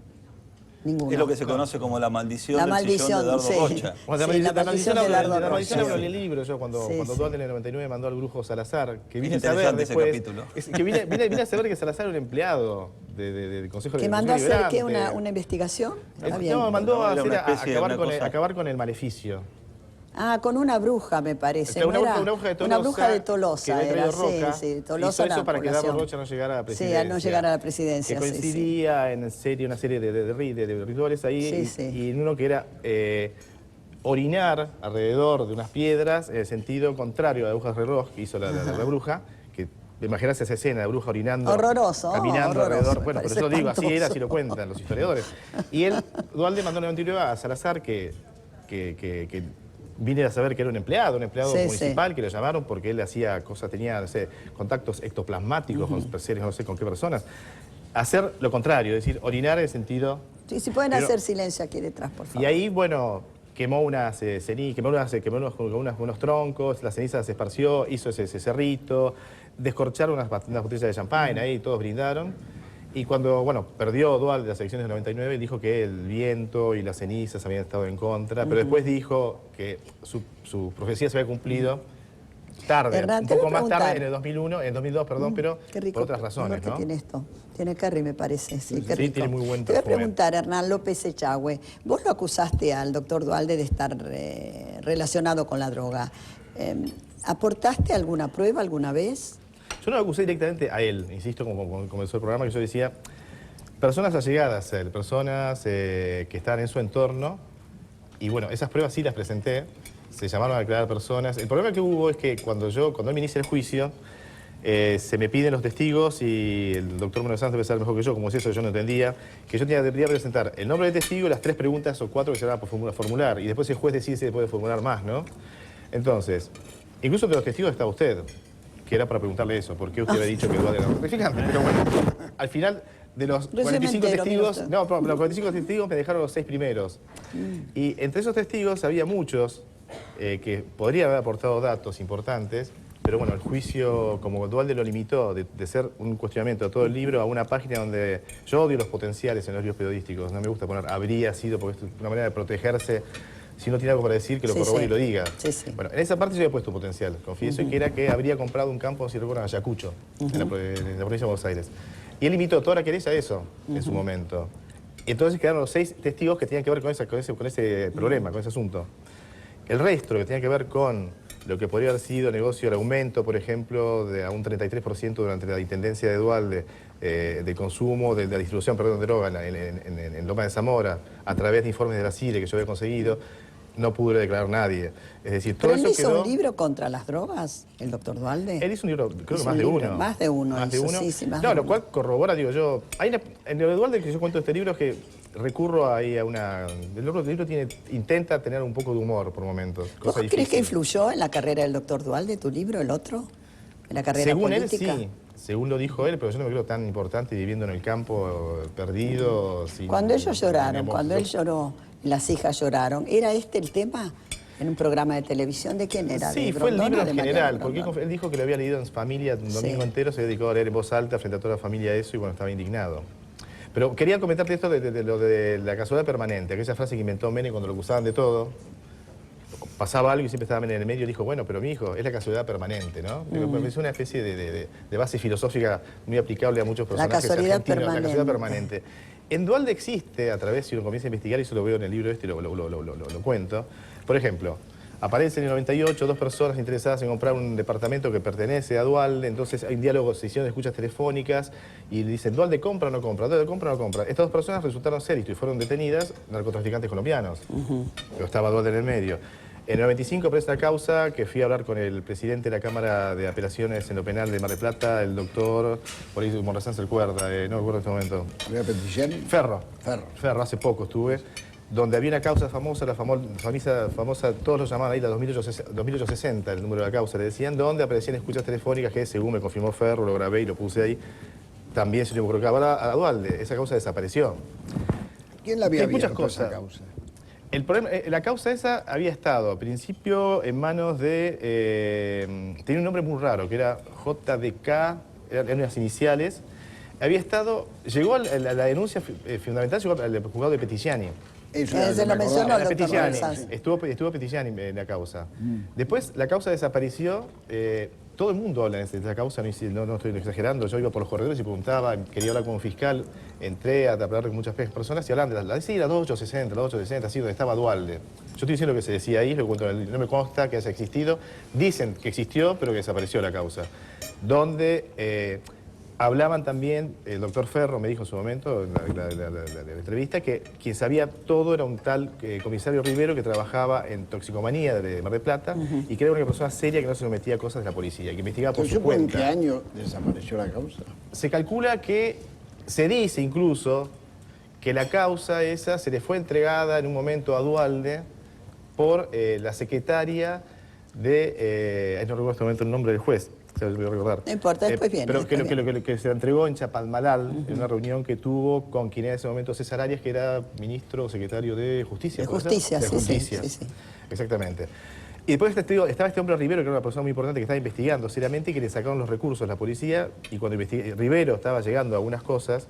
Speaker 2: Ninguno.
Speaker 5: Es lo que se conoce como la maldición
Speaker 2: La
Speaker 5: del sillón de Dardo
Speaker 2: sí.
Speaker 5: Rocha.
Speaker 4: Bueno,
Speaker 2: Sí, la maldición de Dardo
Speaker 4: la maldición
Speaker 2: Rocha.
Speaker 4: hablo en el libro, yo cuando
Speaker 2: Sí,
Speaker 4: Duhalde en el 99 mandó al brujo Salazar, que vine a
Speaker 5: Interesante
Speaker 4: saber
Speaker 5: ese
Speaker 4: después,
Speaker 5: capítulo.
Speaker 4: que vine a saber que Salazar era un empleado del Consejo
Speaker 2: ¿Que mandó a hacer qué?
Speaker 4: Liberante.
Speaker 2: ¿Una investigación? Está bien.
Speaker 4: No, mandó a,
Speaker 5: Era una
Speaker 4: hacer, a
Speaker 5: especie de
Speaker 4: acabar,
Speaker 5: una cosa.
Speaker 4: acabar con el maleficio.
Speaker 2: Ah, con una bruja, me parece.
Speaker 4: Una
Speaker 2: ¿no era?
Speaker 4: bruja de Tolosa.
Speaker 2: Una bruja de Tolosa
Speaker 4: que había
Speaker 2: era,
Speaker 4: traído Roca,
Speaker 2: sí, Tolosa
Speaker 4: hizo
Speaker 2: era
Speaker 4: eso para que Dardo
Speaker 2: población.
Speaker 4: Rocha no llegara a la
Speaker 2: Sí,
Speaker 4: presidencia.
Speaker 2: a no llegar a la presidencia,
Speaker 4: Que
Speaker 2: sí,
Speaker 4: coincidía en una serie de rituales ahí,
Speaker 2: Sí,
Speaker 4: y,
Speaker 2: sí.
Speaker 4: y en uno que era orinar alrededor de unas piedras en el sentido contrario a la aguja de reloj que hizo la bruja, que imaginarse esa escena de bruja orinando,
Speaker 2: Horroroso,
Speaker 4: caminando
Speaker 2: horroroso,
Speaker 4: alrededor.
Speaker 2: me
Speaker 4: Bueno, por
Speaker 2: parece
Speaker 4: eso digo, así
Speaker 2: espantoso.
Speaker 4: era, así lo cuentan los historiadores. Y él, Duhalde, mandó en el 99 a Salazar que vine a saber que era un empleado
Speaker 2: Sí,
Speaker 4: municipal, que lo llamaron porque él hacía cosas, tenía, no sé, contactos ectoplasmáticos con seres, no sé con qué personas. Hacer lo contrario, es decir, orinar en el sentido...
Speaker 2: Sí, si pueden
Speaker 4: Pero-
Speaker 2: hacer silencio aquí detrás, por favor.
Speaker 4: Y ahí, bueno, quemó unas cenizas, unos troncos, la ceniza se esparció, hizo ese cerrito, descorcharon unas botellas de champán ahí, todos brindaron. Y cuando, bueno, perdió Duhalde las elecciones del 99, dijo que el viento y las cenizas habían estado en contra, pero después dijo que su profecía se había cumplido tarde,
Speaker 2: Hernán,
Speaker 4: un
Speaker 2: te voy
Speaker 4: poco
Speaker 2: a
Speaker 4: más tarde,
Speaker 2: preguntar.
Speaker 4: en el 2002, perdón, pero
Speaker 2: Qué rico.
Speaker 4: por otras razones,
Speaker 2: olor que
Speaker 4: ¿no?
Speaker 2: tiene esto. Tiene curry, me parece. Sí, qué
Speaker 4: Sí,
Speaker 2: rico.
Speaker 4: tiene muy buen
Speaker 2: Te voy a
Speaker 4: perfume.
Speaker 2: preguntar, Hernán López Echagüe. Vos lo acusaste al doctor Duhalde de estar relacionado con la droga. ¿Aportaste alguna prueba alguna vez?
Speaker 4: Yo no lo acusé directamente a él, insisto, como comenzó el programa, que yo decía, personas allegadas a él, personas que están en su entorno, y bueno, esas pruebas sí las presenté, se llamaron a declarar personas. El problema que hubo es que cuando él me inicia el juicio, se me piden los testigos y el doctor Manuel Santos debe saber mejor que yo, como es eso yo no entendía, que yo debería presentar el nombre del testigo y las 3 preguntas o 4 que se van a formular, y después el juez decide si se puede formular más, ¿no? Entonces, incluso entre los testigos estaba usted, que era para preguntarle eso, ¿por qué usted había dicho que Duhalde era narcotraficante? Pero bueno, al final de los
Speaker 2: Recién
Speaker 4: 45
Speaker 2: me entero,
Speaker 4: testigos,
Speaker 2: mira usted.
Speaker 4: no, pero los 45 testigos me dejaron los 6 primeros. Y entre esos testigos había muchos que podrían haber aportado datos importantes, pero bueno, el juicio, como Duhalde lo limitó de ser un cuestionamiento de todo el libro a una página donde yo odio los potenciales en los libros periodísticos, no me gusta poner habría sido, porque es una manera de protegerse. Si uno tiene algo para decir, que lo
Speaker 2: Sí,
Speaker 4: corrobore
Speaker 2: sí.
Speaker 4: y lo diga.
Speaker 2: Sí, sí.
Speaker 4: Bueno, en esa parte yo había puesto potencial, confieso, y que era que habría comprado un campo, si recuerdan, Ayacucho, en la provincia de Buenos Aires. Y él limitó toda la querella a eso, en su momento. Y entonces quedaron los 6 testigos que tenían que ver con ese problema, con ese asunto. El resto, que tenía que ver con lo que podría haber sido negocio del aumento, por ejemplo, de a un 33% durante la intendencia de Duhalde, de consumo, de la distribución, perdón, de droga en Loma de Zamora, a través de informes de la CIDE que yo había conseguido, no pudo declarar nadie. Es decir, todo
Speaker 2: ¿Pero él
Speaker 4: eso
Speaker 2: hizo
Speaker 4: quedó...
Speaker 2: un libro contra las drogas, el doctor Duhalde?
Speaker 4: Él hizo un libro, creo que
Speaker 2: Hizo
Speaker 4: más
Speaker 2: un
Speaker 4: de
Speaker 2: libro,
Speaker 4: uno.
Speaker 2: más de uno
Speaker 4: Más de
Speaker 2: hizo,
Speaker 4: uno.
Speaker 2: sí, sí, más
Speaker 4: no,
Speaker 2: de
Speaker 4: lo
Speaker 2: uno.
Speaker 4: cual corrobora, digo yo. En el Duhalde que yo cuento este libro es que recurro ahí a una... El libro intenta tener un poco de humor por momentos.
Speaker 2: ¿Vos
Speaker 4: cosa
Speaker 2: crees que
Speaker 4: difícil.
Speaker 2: influyó en la carrera del doctor Duhalde, tu libro, el otro? ¿En la carrera
Speaker 4: Según
Speaker 2: política?
Speaker 4: él, sí. Según lo dijo él, pero yo no me creo tan importante viviendo en el campo, perdido. Sin,
Speaker 2: Cuando ellos lloraron,
Speaker 4: digamos,
Speaker 2: cuando él lloró, las hijas lloraron, ¿era este el tema en un programa de televisión? ¿De quién era?
Speaker 4: Sí,
Speaker 2: ¿De
Speaker 4: fue el
Speaker 2: Grondona
Speaker 4: libro
Speaker 2: o de
Speaker 4: en
Speaker 2: Mariano
Speaker 4: general, porque
Speaker 2: Grondona?
Speaker 4: él dijo que lo había leído en familia un domingo
Speaker 2: Sí.
Speaker 4: entero, se había dedicado a leer en voz alta frente a toda la familia eso y bueno, estaba indignado. Pero quería comentarte esto de lo de la casualidad permanente, aquella frase que inventó Menem cuando lo acusaban de todo. Pasaba algo y siempre estaba Menem en el medio y dijo, bueno, pero mi hijo, es la casualidad permanente, ¿no? Me pareció una especie de base filosófica muy aplicable a muchos personajes
Speaker 2: casualidad
Speaker 4: argentinos. La casualidad
Speaker 2: permanente.
Speaker 4: permanente. En Duhalde existe, a través, si uno comienza a investigar, y eso lo veo en el libro este y lo cuento, por ejemplo, aparecen en el 98 2 personas interesadas en comprar un departamento que pertenece a Duhalde, entonces hay un diálogo, sesión de escuchas telefónicas y le dicen, ¿Duhalde compra o no compra? ¿Duhalde compra o no compra? Estas 2 personas resultaron ser y fueron detenidas narcotraficantes colombianos, pero estaba Duhalde en el medio. En el 95 por esta causa que fui a hablar con el presidente de la Cámara de Apelaciones en lo Penal de Mar del Plata, el doctor, por ahí Morazán se acuerda, no recuerdo en este momento.
Speaker 6: ¿Petillani?
Speaker 4: Ferro.
Speaker 6: Ferro.
Speaker 4: Ferro, hace poco estuve, donde había una causa famosa, la famosa, todos lo llamaban ahí la 2860, el número de la causa, le decían, donde aparecían escuchas telefónicas que según me confirmó Ferro, lo grabé y lo puse ahí, también se le involucraba a Duhalde. Esa causa desapareció.
Speaker 6: ¿Quién la había
Speaker 4: Hay muchas
Speaker 6: abierto esa
Speaker 4: cosas.
Speaker 6: causa?
Speaker 4: El problema, la causa esa había estado al principio en manos de... tenía un nombre muy raro, que era JDK, eran unas iniciales. Había estado... Llegó a la denuncia fundamental, llegó al juzgado de Petillani.
Speaker 2: Se lo mencionó el doctor
Speaker 4: Petillani.
Speaker 2: Morazán.
Speaker 4: Estuvo Petillani en la causa. Después la causa desapareció. Todo el mundo habla de esa causa, no estoy exagerando. Yo iba por los corredores y preguntaba, quería hablar con un fiscal. Entré a hablar con muchas personas y hablan de la 2860, la 2860, así donde estaba Duhalde. Yo estoy diciendo lo que se decía ahí, lo cuento, no me consta que haya existido. Dicen que existió, pero que desapareció la causa. Donde hablaban también, el doctor Ferro me dijo en su momento, en la entrevista, que quien sabía todo era un tal comisario Rivero que trabajaba en toxicomanía de Mar del Plata y que era una persona seria que no se sometía a cosas de la policía, que investigaba por su cuenta.
Speaker 6: ¿En qué año desapareció la causa?
Speaker 4: Se calcula que, se dice incluso, que la causa esa se le fue entregada en un momento a Duhalde por la secretaria de... no recuerdo en este momento el nombre del juez. Se lo voy a recordar.
Speaker 2: No importa, después viene.
Speaker 4: Pero
Speaker 2: después
Speaker 4: creo
Speaker 2: viene.
Speaker 4: que se la entregó en Chapalmalal, en una reunión que tuvo con quien era en ese momento César Arias, que era ministro o secretario de Justicia.
Speaker 2: De
Speaker 4: ¿puede ser?
Speaker 2: Justicia,
Speaker 4: De
Speaker 2: sí,
Speaker 4: Justicia.
Speaker 2: sí.
Speaker 4: Exactamente. Y después estaba este hombre Rivero, que era una persona muy importante que estaba investigando seriamente y que le sacaron los recursos a la policía. Y cuando Rivero estaba llegando a algunas cosas,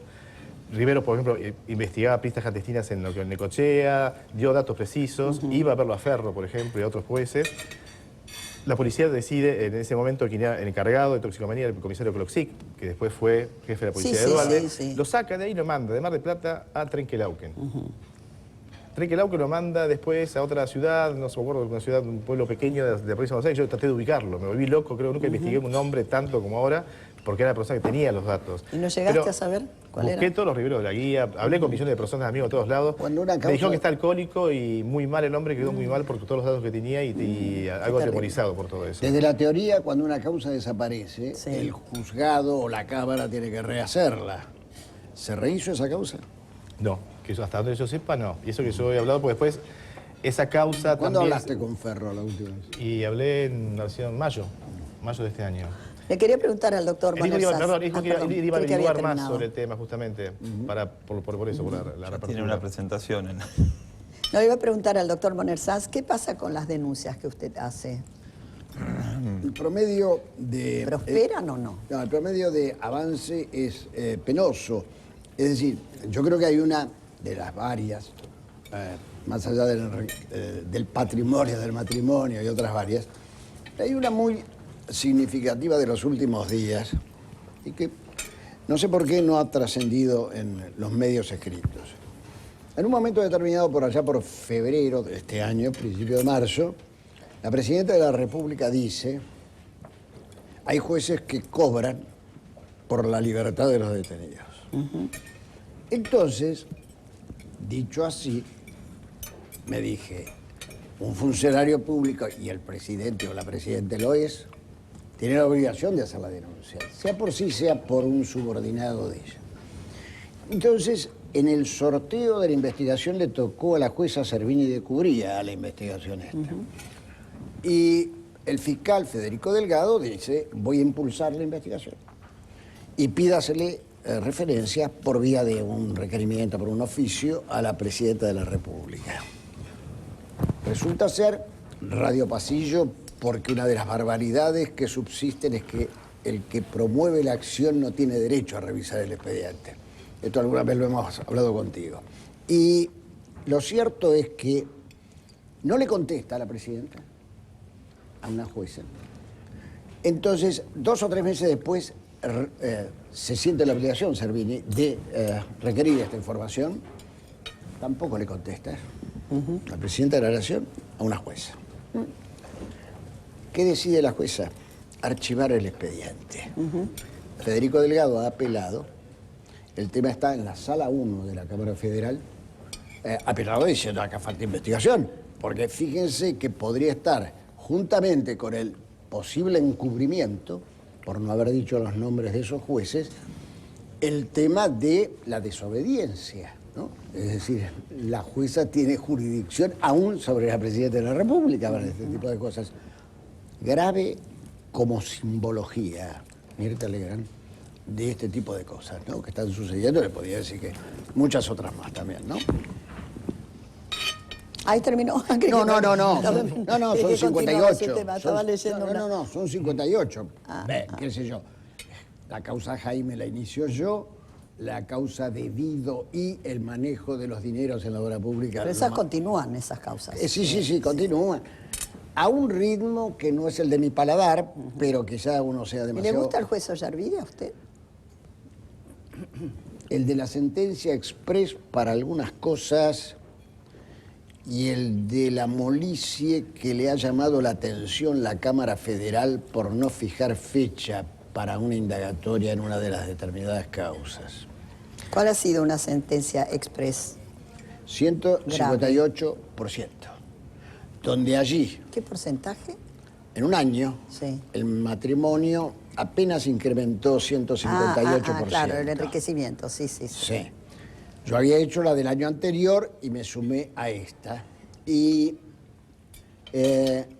Speaker 4: Rivero, por ejemplo, investigaba pistas clandestinas en Necochea, dio datos precisos, iba a verlo a Ferro, por ejemplo, y a otros jueces. La policía decide en ese momento quién era el encargado de toxicomanía, el comisario Cloxic, que después fue jefe de la policía de Duhalde. Lo saca de ahí y lo manda de Mar del Plata a Trenquelauquen. Trenquelauquen lo manda después a otra ciudad, no se me acuerdo, una ciudad, un pueblo pequeño de la provincia de Buenos Aires. Yo traté de ubicarlo, me volví loco, creo que nunca investigué un nombre tanto como ahora, porque era la persona que tenía los datos.
Speaker 2: ¿Y no llegaste a saber cuál era?
Speaker 4: Busqué todos los Riveros de la guía, hablé con millones de personas, amigos de todos lados. Me dijeron que está alcohólico y muy mal el hombre, quedó muy mal por todos los datos que tenía y algo atemorizado por todo eso.
Speaker 6: Desde la teoría, cuando una causa desaparece, el juzgado o la Cámara tiene que rehacerla. ¿Se rehizo esa causa?
Speaker 4: No, que hasta donde yo sepa, no. Y eso que yo he hablado, porque después esa causa
Speaker 6: ¿Cuándo
Speaker 4: también...
Speaker 6: hablaste con Ferro la última vez?
Speaker 4: Y hablé en mayo de este año.
Speaker 2: Le quería preguntar al doctor Morazán.
Speaker 4: Iba a averiguar más sobre el tema, justamente, por eso, por la reapertura.
Speaker 5: Tiene una presentación en...
Speaker 2: No, iba a preguntar al doctor Monerzás, ¿qué pasa con las denuncias que usted hace?
Speaker 6: El promedio de...
Speaker 2: ¿Prosperan o no?
Speaker 6: No, el promedio de avance es penoso. Es decir, yo creo que hay una de las varias, más allá del patrimonio, del matrimonio y otras varias, hay una muy significativa de los últimos días y que no sé por qué no ha trascendido en los medios escritos. En un momento determinado, por allá por febrero de este año, principio de marzo, la Presidenta de la República dice: hay jueces que cobran por la libertad de los detenidos. Entonces, dicho así, me dije, un funcionario público, y el presidente o la presidenta lo es, tiene la obligación de hacer la denuncia, sea por sí, sea por un subordinado de ella. Entonces, en el sorteo de la investigación le tocó a la jueza Servini de Cubría a la investigación esta. Y el fiscal Federico Delgado dice, voy a impulsar la investigación. Y pídasele referencias por vía de un requerimiento, por un oficio, a la Presidenta de la República. Resulta ser Radio Pasillo, porque una de las barbaridades que subsisten es que el que promueve la acción no tiene derecho a revisar el expediente. Esto alguna vez lo hemos hablado contigo. Y lo cierto es que no le contesta a la Presidenta, a una jueza. Entonces, 2 o 3 meses después, se siente la obligación, Servini, de requerir esta información. Tampoco le contesta la Presidenta de la Nación a una jueza. ¿Qué decide la jueza? Archivar el expediente. Federico Delgado ha apelado. El tema está en la Sala 1 de la Cámara Federal. Apelado diciendo, acá falta investigación. Porque fíjense que podría estar juntamente con el posible encubrimiento, por no haber dicho los nombres de esos jueces, el tema de la desobediencia, ¿no? Es decir, la jueza tiene jurisdicción aún sobre la Presidenta de la República para este tipo de cosas. Grave como simbología, Mirta Legrand, de este tipo de cosas, ¿no? Que están sucediendo, le podría decir que muchas otras más también, ¿no?
Speaker 2: Ahí terminó.
Speaker 6: No, son 58.
Speaker 2: Estaba leyendo
Speaker 6: No, son 58. Qué sé yo. La causa Jaime la inicio yo, la causa debido y el manejo de los dineros en la obra pública.
Speaker 2: Pero esas continúan, esas causas.
Speaker 6: Sí, continúan. A un ritmo que no es el de mi paladar, pero quizá uno sea demasiado...
Speaker 2: ¿Le gusta el juez Ollarvide a usted?
Speaker 6: El de la sentencia express para algunas cosas y el de la molicie que le ha llamado la atención la Cámara Federal por no fijar fecha para una indagatoria en una de las determinadas causas.
Speaker 2: ¿Cuál ha sido una sentencia express?
Speaker 6: 158%. Donde allí,
Speaker 2: ¿Qué porcentaje?
Speaker 6: en un año,
Speaker 2: Sí.
Speaker 6: el matrimonio apenas incrementó 158%.
Speaker 2: Claro, el enriquecimiento, sí.
Speaker 6: Sí. Yo había hecho la del año anterior y me sumé a esta. Y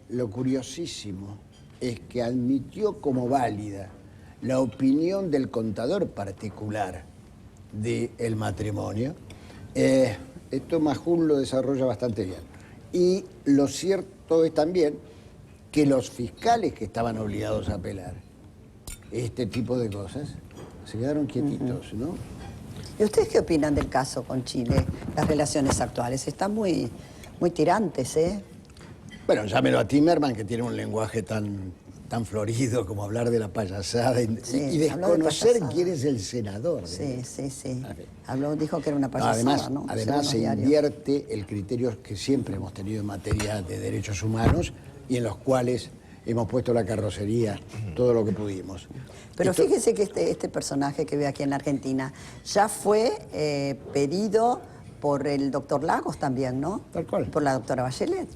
Speaker 6: lo curiosísimo es que admitió como válida la opinión del contador particular del matrimonio. Esto Majul lo desarrolla bastante bien. Y lo cierto es también que los fiscales que estaban obligados a apelar este tipo de cosas se quedaron quietitos, ¿no?
Speaker 2: ¿Y ustedes qué opinan del caso con Chile? Las relaciones actuales están muy tirantes, ¿eh?
Speaker 6: Bueno, llámelo a Timerman, que tiene un lenguaje tan florido como hablar de la payasada y desconocer quién es el senador.
Speaker 2: Sí. Dijo que era una payasada, ¿no?
Speaker 6: Además se invierte el criterio que siempre hemos tenido en materia de derechos humanos y en los cuales hemos puesto la carrocería todo lo que pudimos.
Speaker 2: Pero fíjese que este personaje que ve aquí en la Argentina ya fue pedido por el doctor Lagos también, ¿no?
Speaker 6: Tal cual.
Speaker 2: Por la doctora Bachelet.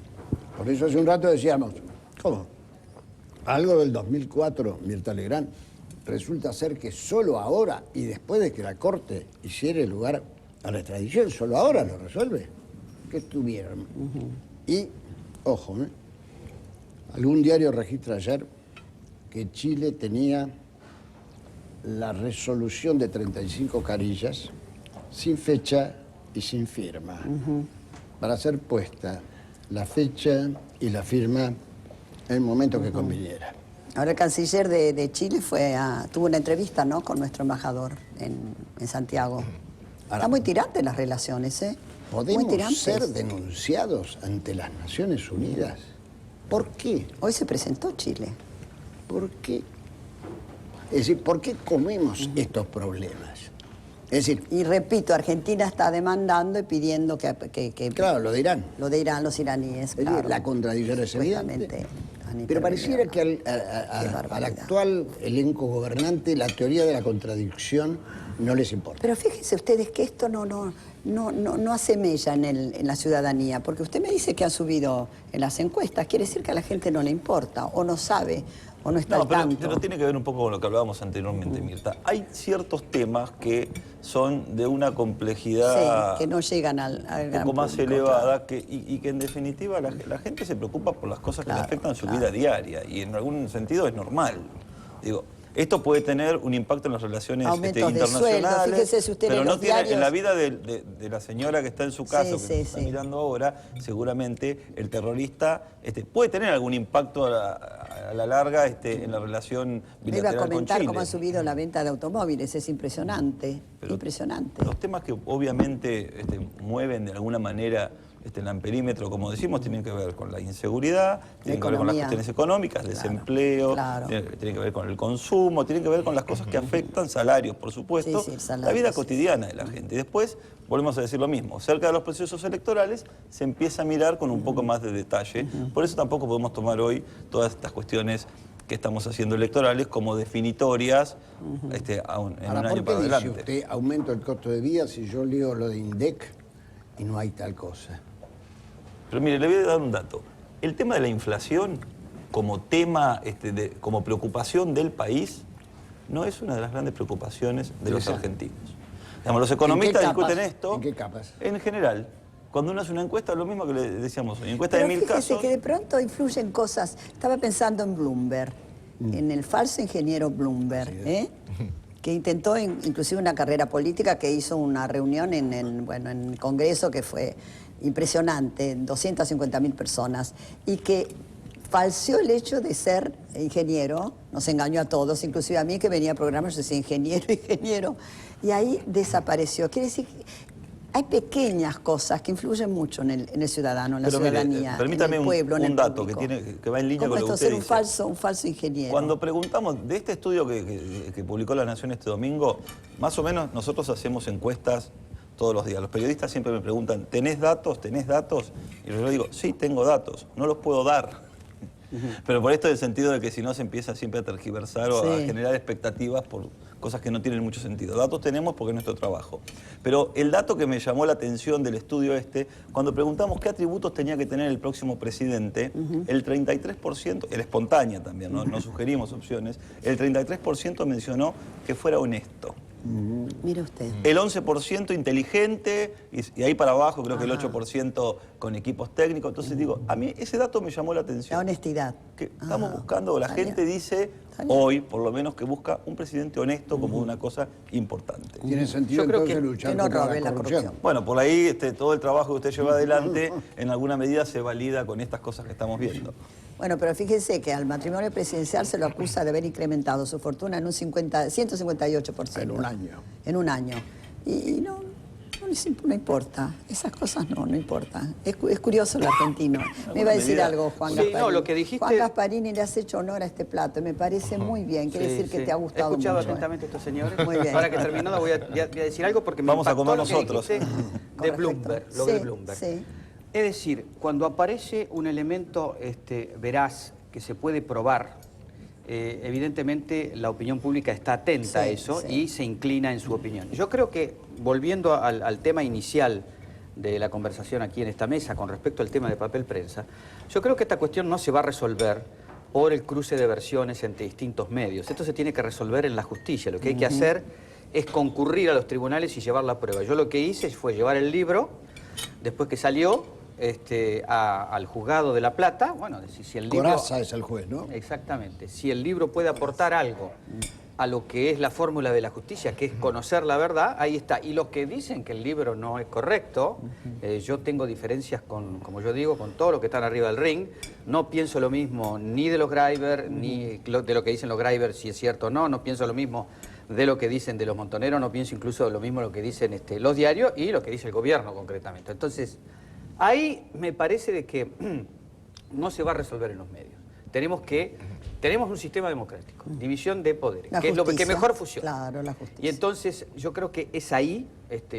Speaker 6: Por eso hace un rato decíamos, ¿cómo? Algo del 2004, Mirta Legrand, resulta ser que solo ahora, y después de que la Corte hiciera lugar a la extradición, solo ahora lo resuelve. ¿Qué tuvieron? Y, ojo, algún diario registra ayer que Chile tenía la resolución de 35 carillas sin fecha y sin firma, para ser puesta la fecha y la firma en el momento que conviniera.
Speaker 2: Ahora el canciller de Chile tuvo una entrevista, ¿no?, con nuestro embajador en Santiago.
Speaker 6: Ahora,
Speaker 2: Está muy tirante las relaciones, ¿eh?
Speaker 6: ¿Podemos ser denunciados ante las Naciones Unidas? ¿Por qué?
Speaker 2: Hoy se presentó Chile.
Speaker 6: ¿Por qué? Es decir, ¿por qué comemos estos problemas? Es decir...
Speaker 2: Y repito, Argentina está demandando y pidiendo que
Speaker 6: claro, lo de Irán.
Speaker 2: Lo de Irán, los iraníes, claro.
Speaker 6: La contradicción es evidente.
Speaker 2: Han
Speaker 6: Pero pareciera que
Speaker 2: Qué
Speaker 6: al actual elenco gobernante la teoría de la contradicción no les importa.
Speaker 2: Pero fíjense ustedes que esto no hace mella en la ciudadanía, porque usted me dice que ha subido en las encuestas, quiere decir que a la gente no le importa, o no sabe, o no está al tanto.
Speaker 5: Pero tiene que ver un poco con lo que hablábamos anteriormente, Mirta. Hay ciertos temas que son de una complejidad...
Speaker 2: Sí, que no llegan al gran
Speaker 5: un poco más
Speaker 2: público,
Speaker 5: elevada,
Speaker 2: claro.
Speaker 5: y que en definitiva la gente se preocupa por las cosas que le afectan su
Speaker 2: claro.
Speaker 5: vida diaria, y en algún sentido es normal. Digo, esto puede tener un impacto en las relaciones internacionales,
Speaker 2: sueldo. Fíjese si usted
Speaker 5: pero
Speaker 2: lee
Speaker 5: no
Speaker 2: los
Speaker 5: tiene
Speaker 2: diarios.
Speaker 5: en la vida de la señora que está en su casa, que
Speaker 2: Sí,
Speaker 5: está mirando ahora, seguramente el terrorista puede tener algún impacto a la larga en la relación
Speaker 2: Me iba
Speaker 5: bilateral
Speaker 2: a
Speaker 5: con
Speaker 2: comentar
Speaker 5: Chile.
Speaker 2: cómo ha subido la venta de automóviles, es impresionante, impresionante.
Speaker 5: Los temas que obviamente mueven de alguna manera el amperímetro, como decimos, tienen que ver con la inseguridad, tienen que ver con las cuestiones económicas, desempleo, tienen que ver con el consumo, tienen que ver con las cosas que afectan, salarios, por supuesto, la vida cotidiana de la gente. Y después, volvemos a decir lo mismo, cerca de los procesos electorales se empieza a mirar con un poco más de detalle. Por eso tampoco podemos tomar hoy todas estas cuestiones que estamos haciendo electorales como definitorias en un año para adelante.
Speaker 6: ¿Por qué dice usted aumento el costo de vida si yo leo lo de INDEC y no hay tal cosa?
Speaker 5: Pero mire, le voy a dar un dato. El tema de la inflación como tema, como preocupación del país, no es una de las grandes preocupaciones de los argentinos. Digamos, los economistas discuten esto.
Speaker 6: ¿En qué capas?
Speaker 5: En general. Cuando uno hace una encuesta, lo mismo que le decíamos hoy. Encuesta
Speaker 2: Pero
Speaker 5: de 1000
Speaker 2: fíjese
Speaker 5: casos.
Speaker 2: que de pronto influyen cosas. Estaba pensando en Bloomberg, en el falso ingeniero Bloomberg, que intentó inclusive una carrera política, que hizo una reunión en el Congreso que fue impresionante, 250.000 personas, y que falseó el hecho de ser ingeniero, nos engañó a todos, inclusive a mí que venía a programas, yo decía ingeniero, y ahí desapareció. Quiere decir que hay pequeñas cosas que influyen mucho en el ciudadano, en la ciudadanía,
Speaker 5: permítame
Speaker 2: en el pueblo, en el
Speaker 5: dato
Speaker 2: público.
Speaker 5: que va en línea con lo que usted dice.
Speaker 2: Un falso ingeniero.
Speaker 5: Cuando preguntamos de este estudio que publicó La Nación este domingo, más o menos nosotros hacemos encuestas todos los días. Los periodistas siempre me preguntan, ¿tenés datos? ¿Tenés datos? Y yo les digo, sí, tengo datos, no los puedo dar. Pero por esto en el sentido de que si no se empieza siempre a tergiversar o a generar expectativas por cosas que no tienen mucho sentido. Datos tenemos porque es nuestro trabajo. Pero el dato que me llamó la atención del estudio cuando preguntamos qué atributos tenía que tener el próximo presidente, el 33%, era espontánea también, no sugerimos opciones, el 33% mencionó que fuera honesto.
Speaker 2: Mire usted.
Speaker 5: El 11% inteligente y ahí para abajo creo que el 8% con equipos técnicos. Entonces digo, a mí ese dato me llamó la atención.
Speaker 2: La honestidad.
Speaker 5: Que estamos buscando, la gente dice hoy, por lo menos, que busca un presidente honesto como una cosa importante.
Speaker 6: Tiene sentido
Speaker 3: Yo creo
Speaker 6: entonces
Speaker 3: que
Speaker 6: luchar
Speaker 2: no
Speaker 6: contra
Speaker 2: robe
Speaker 6: la
Speaker 2: la
Speaker 6: corrupción.
Speaker 5: Bueno, por ahí todo el trabajo que usted lleva adelante en alguna medida se valida con estas cosas que estamos viendo.
Speaker 2: Bueno, pero fíjense que al matrimonio presidencial se lo acusa de haber incrementado su fortuna en un 158%.
Speaker 6: En un año.
Speaker 2: En un año. Y no importa. Esas cosas no importan. Es curioso el argentino. Me iba a decir algo, Juan Gasparini.
Speaker 3: No, lo que dijiste...
Speaker 2: Juan Gasparini, le has hecho honor a este plato. Me parece muy bien. Quiere decir que te ha gustado mucho.
Speaker 3: He escuchado atentamente a estos señores.
Speaker 2: Muy bien.
Speaker 3: Ahora que he terminado voy a decir algo porque me
Speaker 5: Vamos a
Speaker 3: impactó
Speaker 5: comer
Speaker 3: lo que
Speaker 5: nosotros.
Speaker 3: dijiste de Bloomberg, lo de Bloomberg.
Speaker 2: Sí.
Speaker 3: Es decir, cuando aparece un elemento veraz que se puede probar, evidentemente la opinión pública está atenta a eso y se inclina en su opinión. Yo creo que, volviendo al tema inicial de la conversación aquí en esta mesa con respecto al tema de papel prensa, yo creo que esta cuestión no se va a resolver por el cruce de versiones entre distintos medios. Esto se tiene que resolver en la justicia. Lo que hay que hacer es concurrir a los tribunales y llevar la prueba. Yo lo que hice fue llevar el libro, después que salió, al juzgado de La Plata, bueno, si el libro...
Speaker 6: Corazza es el juez, ¿no?
Speaker 3: Exactamente. Si el libro puede aportar algo a lo que es la fórmula de la justicia, que es conocer la verdad, ahí está. Y los que dicen que el libro no es correcto, yo tengo diferencias como yo digo, con todos los que están arriba del ring. No pienso lo mismo ni de los Greiber, ni de lo que dicen los Greiber, si es cierto o no. No pienso lo mismo de lo que dicen de los Montoneros, no pienso incluso lo mismo de lo que dicen los diarios y lo que dice el gobierno concretamente. Entonces, ahí me parece de que no se va a resolver en los medios. Tenemos un sistema democrático, división de poderes, que es lo que mejor funciona.
Speaker 2: Claro, la justicia.
Speaker 3: Y entonces yo creo que es ahí,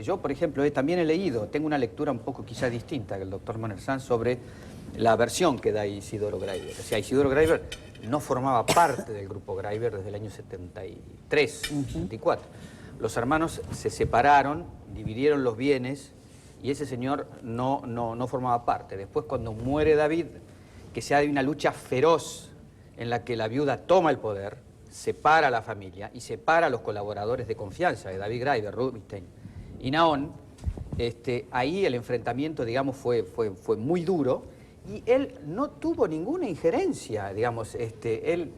Speaker 3: yo por ejemplo también he leído, tengo una lectura un poco quizá distinta que el doctor Monerzán sobre la versión que da Isidoro Greiber. O sea, Isidoro Greiber no formaba parte del grupo Greiber desde el año 73, 74. Los hermanos se separaron, dividieron los bienes, y ese señor no formaba parte. Después, cuando muere David, que se da una lucha feroz en la que la viuda toma el poder, separa a la familia y separa a los colaboradores de confianza de David Greiber, Rubinstein y Naón, ahí el enfrentamiento, digamos, fue muy duro y él no tuvo ninguna injerencia, digamos, él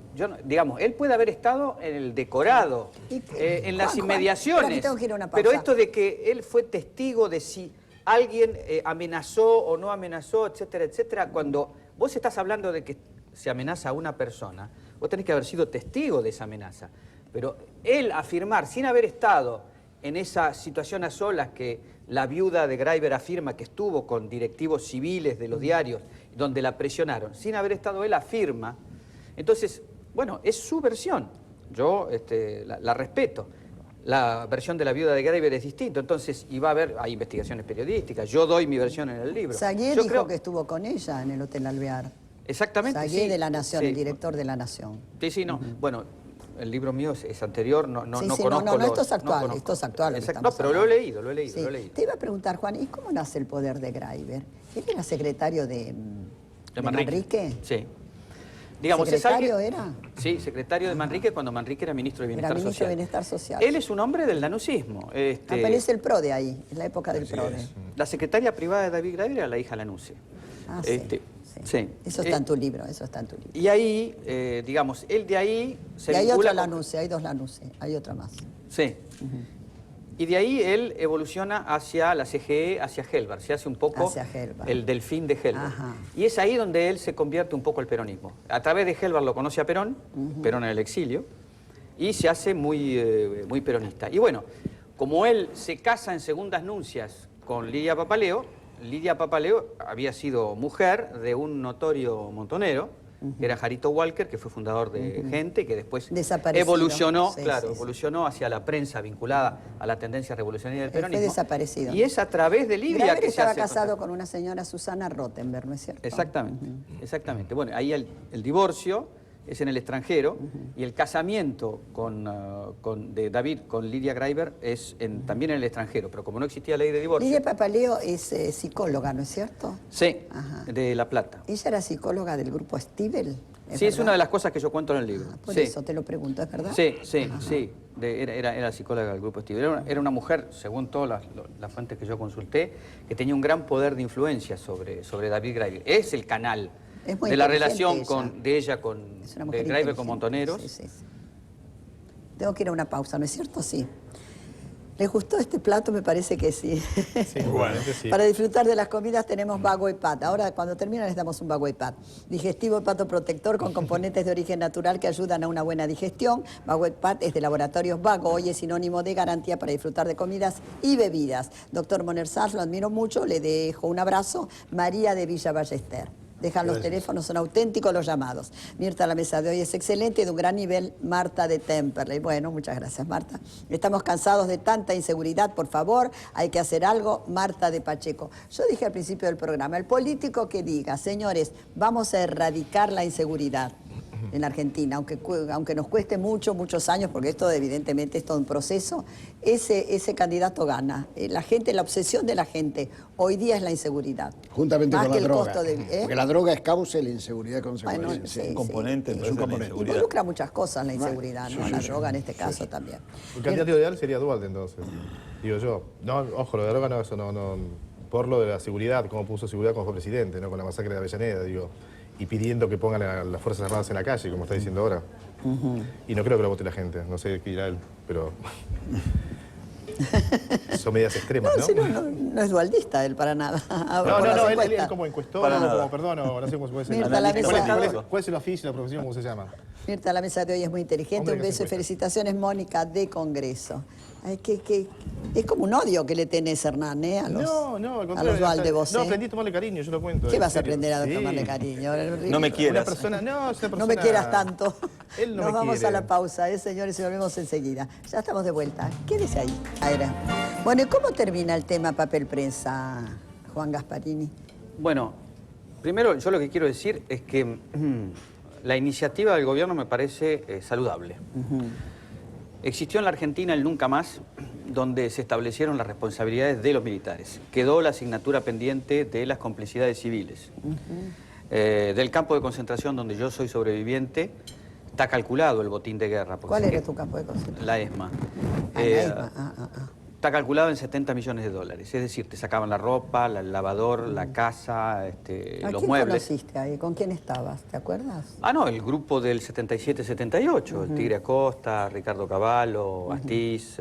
Speaker 3: puede haber estado en el decorado, en las inmediaciones, pero esto de que él fue testigo de si alguien amenazó o no amenazó, etcétera, etcétera. Cuando vos estás hablando de que se amenaza a una persona, vos tenés que haber sido testigo de esa amenaza. Pero él afirmar, sin haber estado en esa situación a solas que la viuda de Greiber afirma que estuvo con directivos civiles de los diarios, donde la presionaron, sin haber estado él afirma, entonces, bueno, es su versión. Yo la respeto. La versión de la viuda de Greiber es distinta, entonces hay investigaciones periodísticas, yo doy mi versión en el libro.
Speaker 2: Saguier dijo que estuvo con ella en el Hotel Alvear.
Speaker 3: Exactamente.
Speaker 2: Saguier
Speaker 3: sí,
Speaker 2: de La Nación,
Speaker 3: sí.
Speaker 2: el director de La Nación.
Speaker 3: Sí, no. Bueno, el libro mío es anterior, no
Speaker 2: Sí,
Speaker 3: conozco los...
Speaker 2: esto es actual,
Speaker 3: conozco.
Speaker 2: esto es actual.
Speaker 3: Exacto, no, pero lo he leído, lo he leído,
Speaker 2: Sí.
Speaker 3: lo he leído.
Speaker 2: Te iba a preguntar, Juan, ¿y cómo nace el poder de Greiber? ¿Él era secretario de Manrique?
Speaker 3: Sí. Digamos, es
Speaker 2: ¿Secretario
Speaker 3: alguien-
Speaker 2: era?
Speaker 3: Sí, secretario de Manrique cuando Manrique era ministro de Bienestar
Speaker 2: Era ministro
Speaker 3: Social.
Speaker 2: de Bienestar Social.
Speaker 3: Él es un hombre del lanusismo.
Speaker 2: Aparece el PRODE ahí, en la época del PRODE.
Speaker 3: La secretaria privada de David Greiber era la hija Lanusse.
Speaker 2: Ah, sí, sí.
Speaker 3: Sí.
Speaker 2: Eso está en tu libro, eso está en tu libro.
Speaker 3: Y ahí, digamos, él de ahí se
Speaker 2: Y hay
Speaker 3: vincula
Speaker 2: otra
Speaker 3: con-
Speaker 2: Lanusse, hay dos Lanusse, hay otra más.
Speaker 3: Sí. Y de ahí él evoluciona hacia la CGE, hacia Helvar. Se hace un poco
Speaker 2: Hacia Helvar.
Speaker 3: el delfín de Helvar.
Speaker 2: Ajá.
Speaker 3: Y es ahí donde él se convierte un poco al peronismo. A través de Helvar lo conoce a Perón, Perón en el exilio, y se hace muy peronista. Y bueno, como él se casa en segundas nupcias con Lidia Papaleo había sido mujer de un notorio montonero, que era Jarito Walker, que fue fundador de Gente, que después
Speaker 2: Desaparecido.
Speaker 3: evolucionó,
Speaker 2: Sí,
Speaker 3: claro,
Speaker 2: sí, sí.
Speaker 3: evolucionó hacia la prensa vinculada a la tendencia revolucionaria del
Speaker 2: Fue
Speaker 3: peronismo.
Speaker 2: desaparecido.
Speaker 3: Y es a través de Lidia
Speaker 2: Greiber
Speaker 3: que se
Speaker 2: estaba
Speaker 3: hace
Speaker 2: casado con una señora Susana Rottenberg, ¿no es cierto?
Speaker 3: Exactamente, exactamente. Bueno, ahí el divorcio es en el extranjero y el casamiento de David con Lidia Greiber es también en el extranjero, pero como no existía ley de divorcio...
Speaker 2: Lidia Papaleo es psicóloga, ¿no es cierto?
Speaker 3: Sí,
Speaker 2: Ajá.
Speaker 3: de La Plata.
Speaker 2: Ella era psicóloga del grupo Stiebel.
Speaker 3: Sí, es una de las cosas que yo cuento en el libro.
Speaker 2: Por
Speaker 3: Sí.
Speaker 2: eso te lo pregunto, ¿es verdad?
Speaker 3: Sí, sí. Era psicóloga del grupo Steve. Era una mujer, según todas las fuentes que yo consulté, que tenía un gran poder de influencia sobre David Greiber. Es el canal
Speaker 2: Es muy
Speaker 3: de la
Speaker 2: inteligente
Speaker 3: relación de ella
Speaker 2: Es una
Speaker 3: de
Speaker 2: mujer
Speaker 3: Greiber con
Speaker 2: inteligente.
Speaker 3: Montoneros.
Speaker 2: Sí, sí, sí. Tengo que ir a una pausa, ¿no es cierto? Sí. ¿Les gustó este plato? Me parece que sí.
Speaker 4: Sí, igualmente sí.
Speaker 2: Para disfrutar de las comidas tenemos Bago y Pat. Ahora, cuando termina, les damos un Bago y Pat. Digestivo hepatoprotector con componentes de origen natural que ayudan a una buena digestión. Bago y Pat es de Laboratorios Bago. Hoy es sinónimo de garantía para disfrutar de comidas y bebidas. Doctor Monersal, lo admiro mucho. Le dejo un abrazo. María de Villa Ballester. Dejan los teléfonos, son auténticos los llamados. Mirta, la mesa de hoy es excelente y de un gran nivel. Marta de Temperley. Bueno, muchas gracias, Marta. Estamos cansados de tanta inseguridad, por favor, hay que hacer algo. Marta de Pacheco. Yo dije al principio del programa, el político que diga, señores, vamos a erradicar la inseguridad en Argentina, aunque nos cueste muchos años, porque esto evidentemente es todo un proceso, ese candidato gana. La gente, la obsesión de la gente hoy día es la inseguridad.
Speaker 6: Juntamente
Speaker 2: Más
Speaker 6: con
Speaker 2: que
Speaker 6: la
Speaker 2: el
Speaker 6: droga.
Speaker 2: costo de-
Speaker 6: Porque la droga es causa y la inseguridad es consecuencia.
Speaker 2: Bueno,
Speaker 6: Sí.
Speaker 2: sí,
Speaker 5: un componente,
Speaker 2: sí.
Speaker 5: entonces, de la
Speaker 6: componente.
Speaker 5: inseguridad.
Speaker 2: Involucra muchas cosas la inseguridad, ¿no? La droga en este caso también.
Speaker 4: El candidato ideal sería Dualde, entonces. Digo yo. No, ojo, lo de droga no, eso no. Por lo de la seguridad, cómo puso seguridad como fue presidente, ¿no? Con la masacre de Avellaneda, digo. Y pidiendo que pongan a las Fuerzas Armadas en la calle, como está diciendo ahora. Y no creo que lo vote la gente, no sé qué dirá él, pero... Son medidas extremas, ¿no?
Speaker 2: Si no es dualdista él para nada.
Speaker 4: No, él como encuestó,
Speaker 5: Para nada.
Speaker 4: como, perdón, no sé cómo se puede decir.
Speaker 2: Mirta, la mesa-
Speaker 4: ¿Cuál es el oficio, la profesión, cómo se llama?
Speaker 2: Mirta, la mesa de hoy es muy inteligente.
Speaker 4: Hombre,
Speaker 2: Un
Speaker 4: que
Speaker 2: beso
Speaker 4: se
Speaker 2: y
Speaker 4: encuentra.
Speaker 2: felicitaciones, Mónica, de Congreso. Ay, es como un odio que le tenés, Hernán, ¿eh?
Speaker 4: No, al
Speaker 2: a
Speaker 4: contrario.
Speaker 2: los Dualde, vos,
Speaker 4: No,
Speaker 2: ¿eh?
Speaker 4: aprendí a tomarle cariño, yo lo cuento.
Speaker 2: ¿Qué
Speaker 4: en
Speaker 2: vas a
Speaker 4: serio.
Speaker 2: aprender a
Speaker 4: Sí.
Speaker 2: tomarle cariño?
Speaker 5: No me quieras.
Speaker 4: Una persona, no, es una persona...
Speaker 2: No me quieras tanto.
Speaker 4: Él no
Speaker 2: Nos
Speaker 4: me
Speaker 2: vamos
Speaker 4: quiere.
Speaker 2: a la pausa, señores, y volvemos enseguida. Ya estamos de vuelta. Quédese ahí. Bueno, ¿y cómo termina el tema papel prensa, Juan Gasparini?
Speaker 3: Bueno, primero yo lo que quiero decir es que la iniciativa del gobierno me parece saludable. Existió en la Argentina el Nunca Más, donde se establecieron las responsabilidades de los militares. Quedó la asignatura pendiente de las complicidades civiles. Del campo de concentración donde yo soy sobreviviente, está calculado el botín de guerra. porque
Speaker 2: ¿Cuál
Speaker 3: sé
Speaker 2: era
Speaker 3: que-
Speaker 2: tu campo de concentración?
Speaker 3: La ESMA.
Speaker 2: La ESMA.
Speaker 3: Está calculado en 70 millones de dólares. Es decir, te sacaban la ropa, el lavador, la casa,
Speaker 2: ¿A
Speaker 3: los
Speaker 2: quién
Speaker 3: muebles.
Speaker 2: conociste ahí? ¿Con quién estabas? ¿Te acuerdas?
Speaker 3: Ah, no, el grupo del 77-78, el Tigre Acosta, Ricardo Cavallo, Astiz,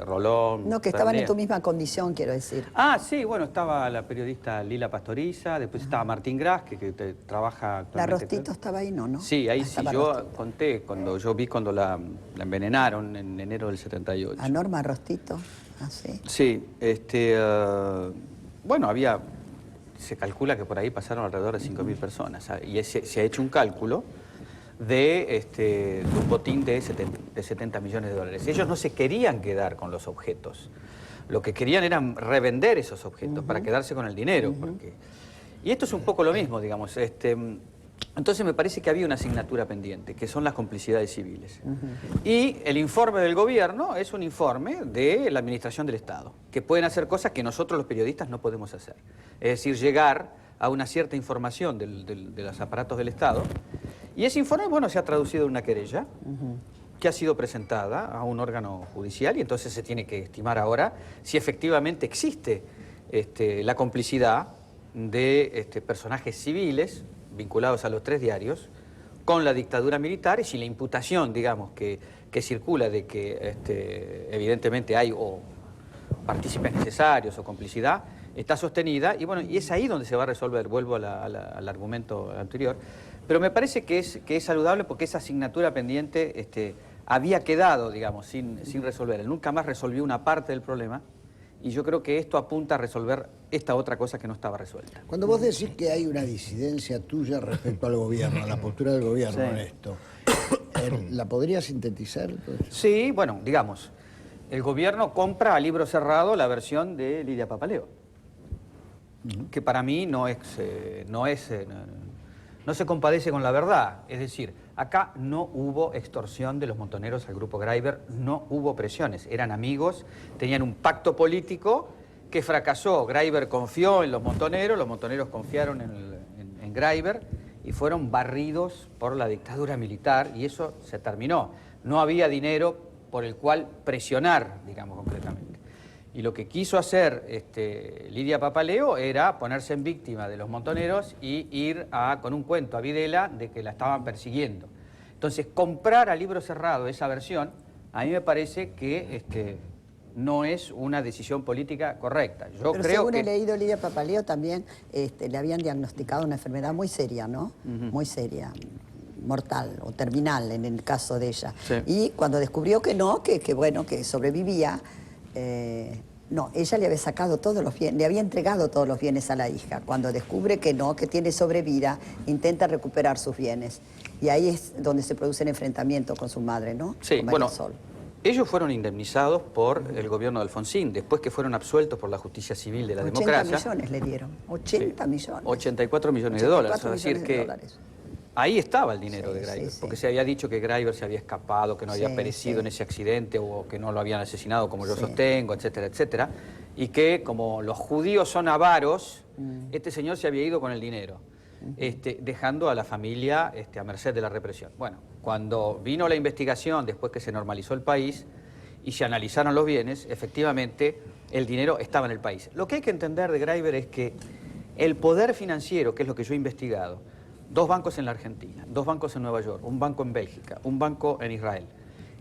Speaker 3: Rolón.
Speaker 2: No, que estaban en
Speaker 3: Fernet.
Speaker 2: tu misma condición, quiero decir.
Speaker 3: Ah, sí, bueno, estaba la periodista Lila Pastoriza, después estaba Martín Gras, que trabaja
Speaker 2: ¿La
Speaker 3: actualmente.
Speaker 2: Rostito estaba ahí? No, ¿no?
Speaker 3: Sí, ahí
Speaker 2: Ah,
Speaker 3: sí,
Speaker 2: estaba
Speaker 3: yo
Speaker 2: Rostito.
Speaker 3: conté, cuando la envenenaron en enero del 78.
Speaker 2: ¿A Norma Rostito? Ah, sí.
Speaker 3: Sí, bueno, se calcula que por ahí pasaron alrededor de 5.000 personas, y se ha hecho un cálculo de un botín de 70 millones de dólares. Ellos no se querían quedar con los objetos, lo que querían era revender esos objetos para quedarse con el dinero. Y esto es un poco lo mismo, digamos. Entonces me parece que había una asignatura pendiente, que son las complicidades civiles. Y el informe del gobierno es un informe de la administración del Estado, que pueden hacer cosas que nosotros los periodistas no podemos hacer. Es decir, llegar a una cierta información de los aparatos del Estado. Y ese informe, bueno, se ha traducido en una querella que ha sido presentada a un órgano judicial y entonces se tiene que estimar ahora si efectivamente existe la complicidad de personajes civiles vinculados a los 3 diarios con la dictadura militar y si la imputación, digamos, que circula de que evidentemente hay o partícipes necesarios o complicidad, está sostenida y bueno, y es ahí donde se va a resolver, vuelvo al argumento anterior, pero me parece que es saludable porque esa asignatura pendiente había quedado, digamos, sin resolver. Él nunca más resolvió una parte del problema y yo creo que esto apunta a resolver esta otra cosa que no estaba resuelta.
Speaker 6: Cuando vos decís que hay una disidencia tuya respecto al gobierno, a la postura del gobierno en esto, ¿la podría sintetizar?
Speaker 3: Sí, bueno, digamos, el gobierno compra a libro cerrado la versión de Lidia Papaleo, que para mí no se compadece con la verdad. Es decir, acá no hubo extorsión de los montoneros al grupo Greiber, no hubo presiones, eran amigos, tenían un pacto político que fracasó. Greiber confió en los montoneros confiaron en Greiber y fueron barridos por la dictadura militar y eso se terminó. No había dinero por el cual presionar, digamos, concretamente. Y lo que quiso hacer Lidia Papaleo era ponerse en víctima de los montoneros y ir con un cuento a Videla de que la estaban persiguiendo. Entonces, comprar a libro cerrado esa versión, a mí me parece que no es una decisión política correcta. Yo
Speaker 2: Pero
Speaker 3: creo
Speaker 2: según
Speaker 3: que...
Speaker 2: he leído, Lidia Papaleo también le habían diagnosticado una enfermedad muy seria, ¿no? Muy seria, mortal o terminal en el caso de ella.
Speaker 3: Sí.
Speaker 2: Y cuando descubrió que no, que sobrevivía... no, ella le había sacado todos los bienes, le había entregado todos los bienes a la hija. Cuando descubre que no, que tiene sobrevida, intenta recuperar sus bienes. Y ahí es donde se produce el enfrentamiento con su madre, ¿no?
Speaker 3: Sí,
Speaker 2: con María
Speaker 3: bueno,
Speaker 2: Sol.
Speaker 3: ellos fueron indemnizados por el gobierno de Alfonsín, después que fueron absueltos por la justicia civil de la
Speaker 2: 80
Speaker 3: democracia.
Speaker 2: millones le dieron, 80 millones.
Speaker 3: 84 millones de dólares, es
Speaker 2: 84
Speaker 3: decir
Speaker 2: millones de
Speaker 3: que
Speaker 2: dólares.
Speaker 3: ahí estaba el dinero
Speaker 2: Sí,
Speaker 3: de Greiber,
Speaker 2: sí, sí.
Speaker 3: porque se había dicho que Greiber se había escapado, que no había
Speaker 2: Sí,
Speaker 3: perecido
Speaker 2: sí.
Speaker 3: en ese accidente o que no lo habían asesinado como yo
Speaker 2: Sí.
Speaker 3: sostengo, etcétera, etcétera, y que como los judíos son avaros, este señor se había ido con el dinero, dejando a la familia a merced de la represión. Bueno, cuando vino la investigación, después que se normalizó el país y se analizaron los bienes, efectivamente el dinero estaba en el país. Lo que hay que entender de Greiber es que el poder financiero, que es lo que yo he investigado, 2 bancos en la Argentina, 2 bancos en Nueva York, un banco en Bélgica, un banco en Israel.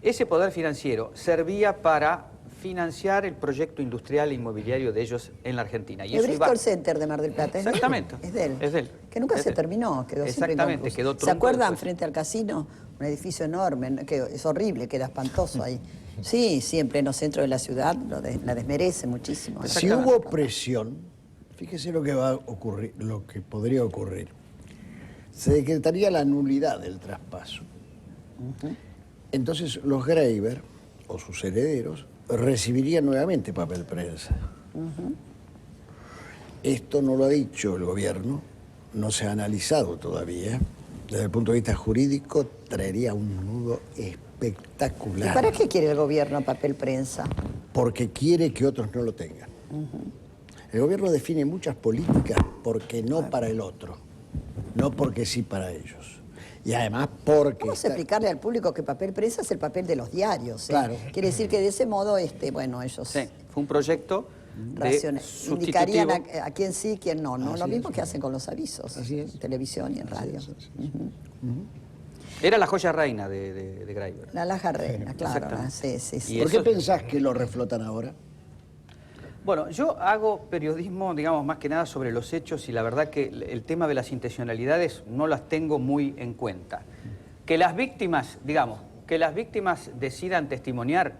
Speaker 3: Ese poder financiero servía para financiar el proyecto industrial e inmobiliario de ellos en la Argentina. Y
Speaker 2: El
Speaker 3: eso iba...
Speaker 2: Bristol Center de Mar del Plata es
Speaker 3: Exactamente.
Speaker 2: de él. Es de él.
Speaker 3: Es de él.
Speaker 2: Que nunca
Speaker 3: Es
Speaker 2: se
Speaker 3: de él.
Speaker 2: terminó, quedó siempre
Speaker 3: Exactamente,
Speaker 2: inconcluso.
Speaker 3: quedó
Speaker 2: ¿Se
Speaker 3: trunco
Speaker 2: acuerdan
Speaker 3: después.
Speaker 2: frente al casino? Un edificio enorme, que es horrible, queda espantoso ahí. Sí, siempre en el centro de la ciudad la desmerece muchísimo.
Speaker 6: Si hubo presión, fíjese lo que va a ocurrir, lo que podría ocurrir. Se decretaría la nulidad del traspaso. Entonces los Greiber, o sus herederos, recibirían nuevamente papel prensa. Esto no lo ha dicho el gobierno, no se ha analizado todavía. Desde el punto de vista jurídico, traería un nudo espectacular.
Speaker 2: ¿Y para qué quiere el gobierno papel prensa?
Speaker 6: Porque quiere que otros no lo tengan. El gobierno define muchas políticas porque no para el otro, no porque sí para ellos. Y además porque...
Speaker 2: Vamos a explicarle al público que papel prensa es el papel de los diarios.
Speaker 6: Claro.
Speaker 2: Quiere decir que de ese modo, bueno, ellos
Speaker 3: Sí, fue un proyecto de
Speaker 2: indicarían
Speaker 3: sustitutivo.
Speaker 2: a quién sí, quién no. ¿No?
Speaker 6: Así
Speaker 2: Lo mismo
Speaker 6: es.
Speaker 2: que hacen con los avisos,
Speaker 6: Así es.
Speaker 2: en televisión y en radio.
Speaker 3: Era la joya reina de Greiber.
Speaker 2: La laja reina, claro.
Speaker 3: Exactamente.
Speaker 2: Sí.
Speaker 3: Y
Speaker 6: ¿Por qué
Speaker 3: eso-
Speaker 6: pensás que lo reflotan ahora?
Speaker 3: Bueno, yo hago periodismo, digamos, más que nada sobre los hechos y la verdad que el tema de las intencionalidades no las tengo muy en cuenta. Que las víctimas, digamos, que las víctimas decidan testimoniar,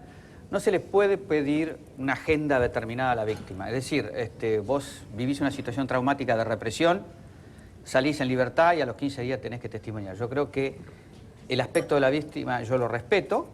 Speaker 3: no se les puede pedir una agenda determinada a la víctima. Es decir, vos vivís una situación traumática de represión, salís en libertad y a los 15 días tenés que testimoniar. Yo creo que el aspecto de la víctima yo lo respeto,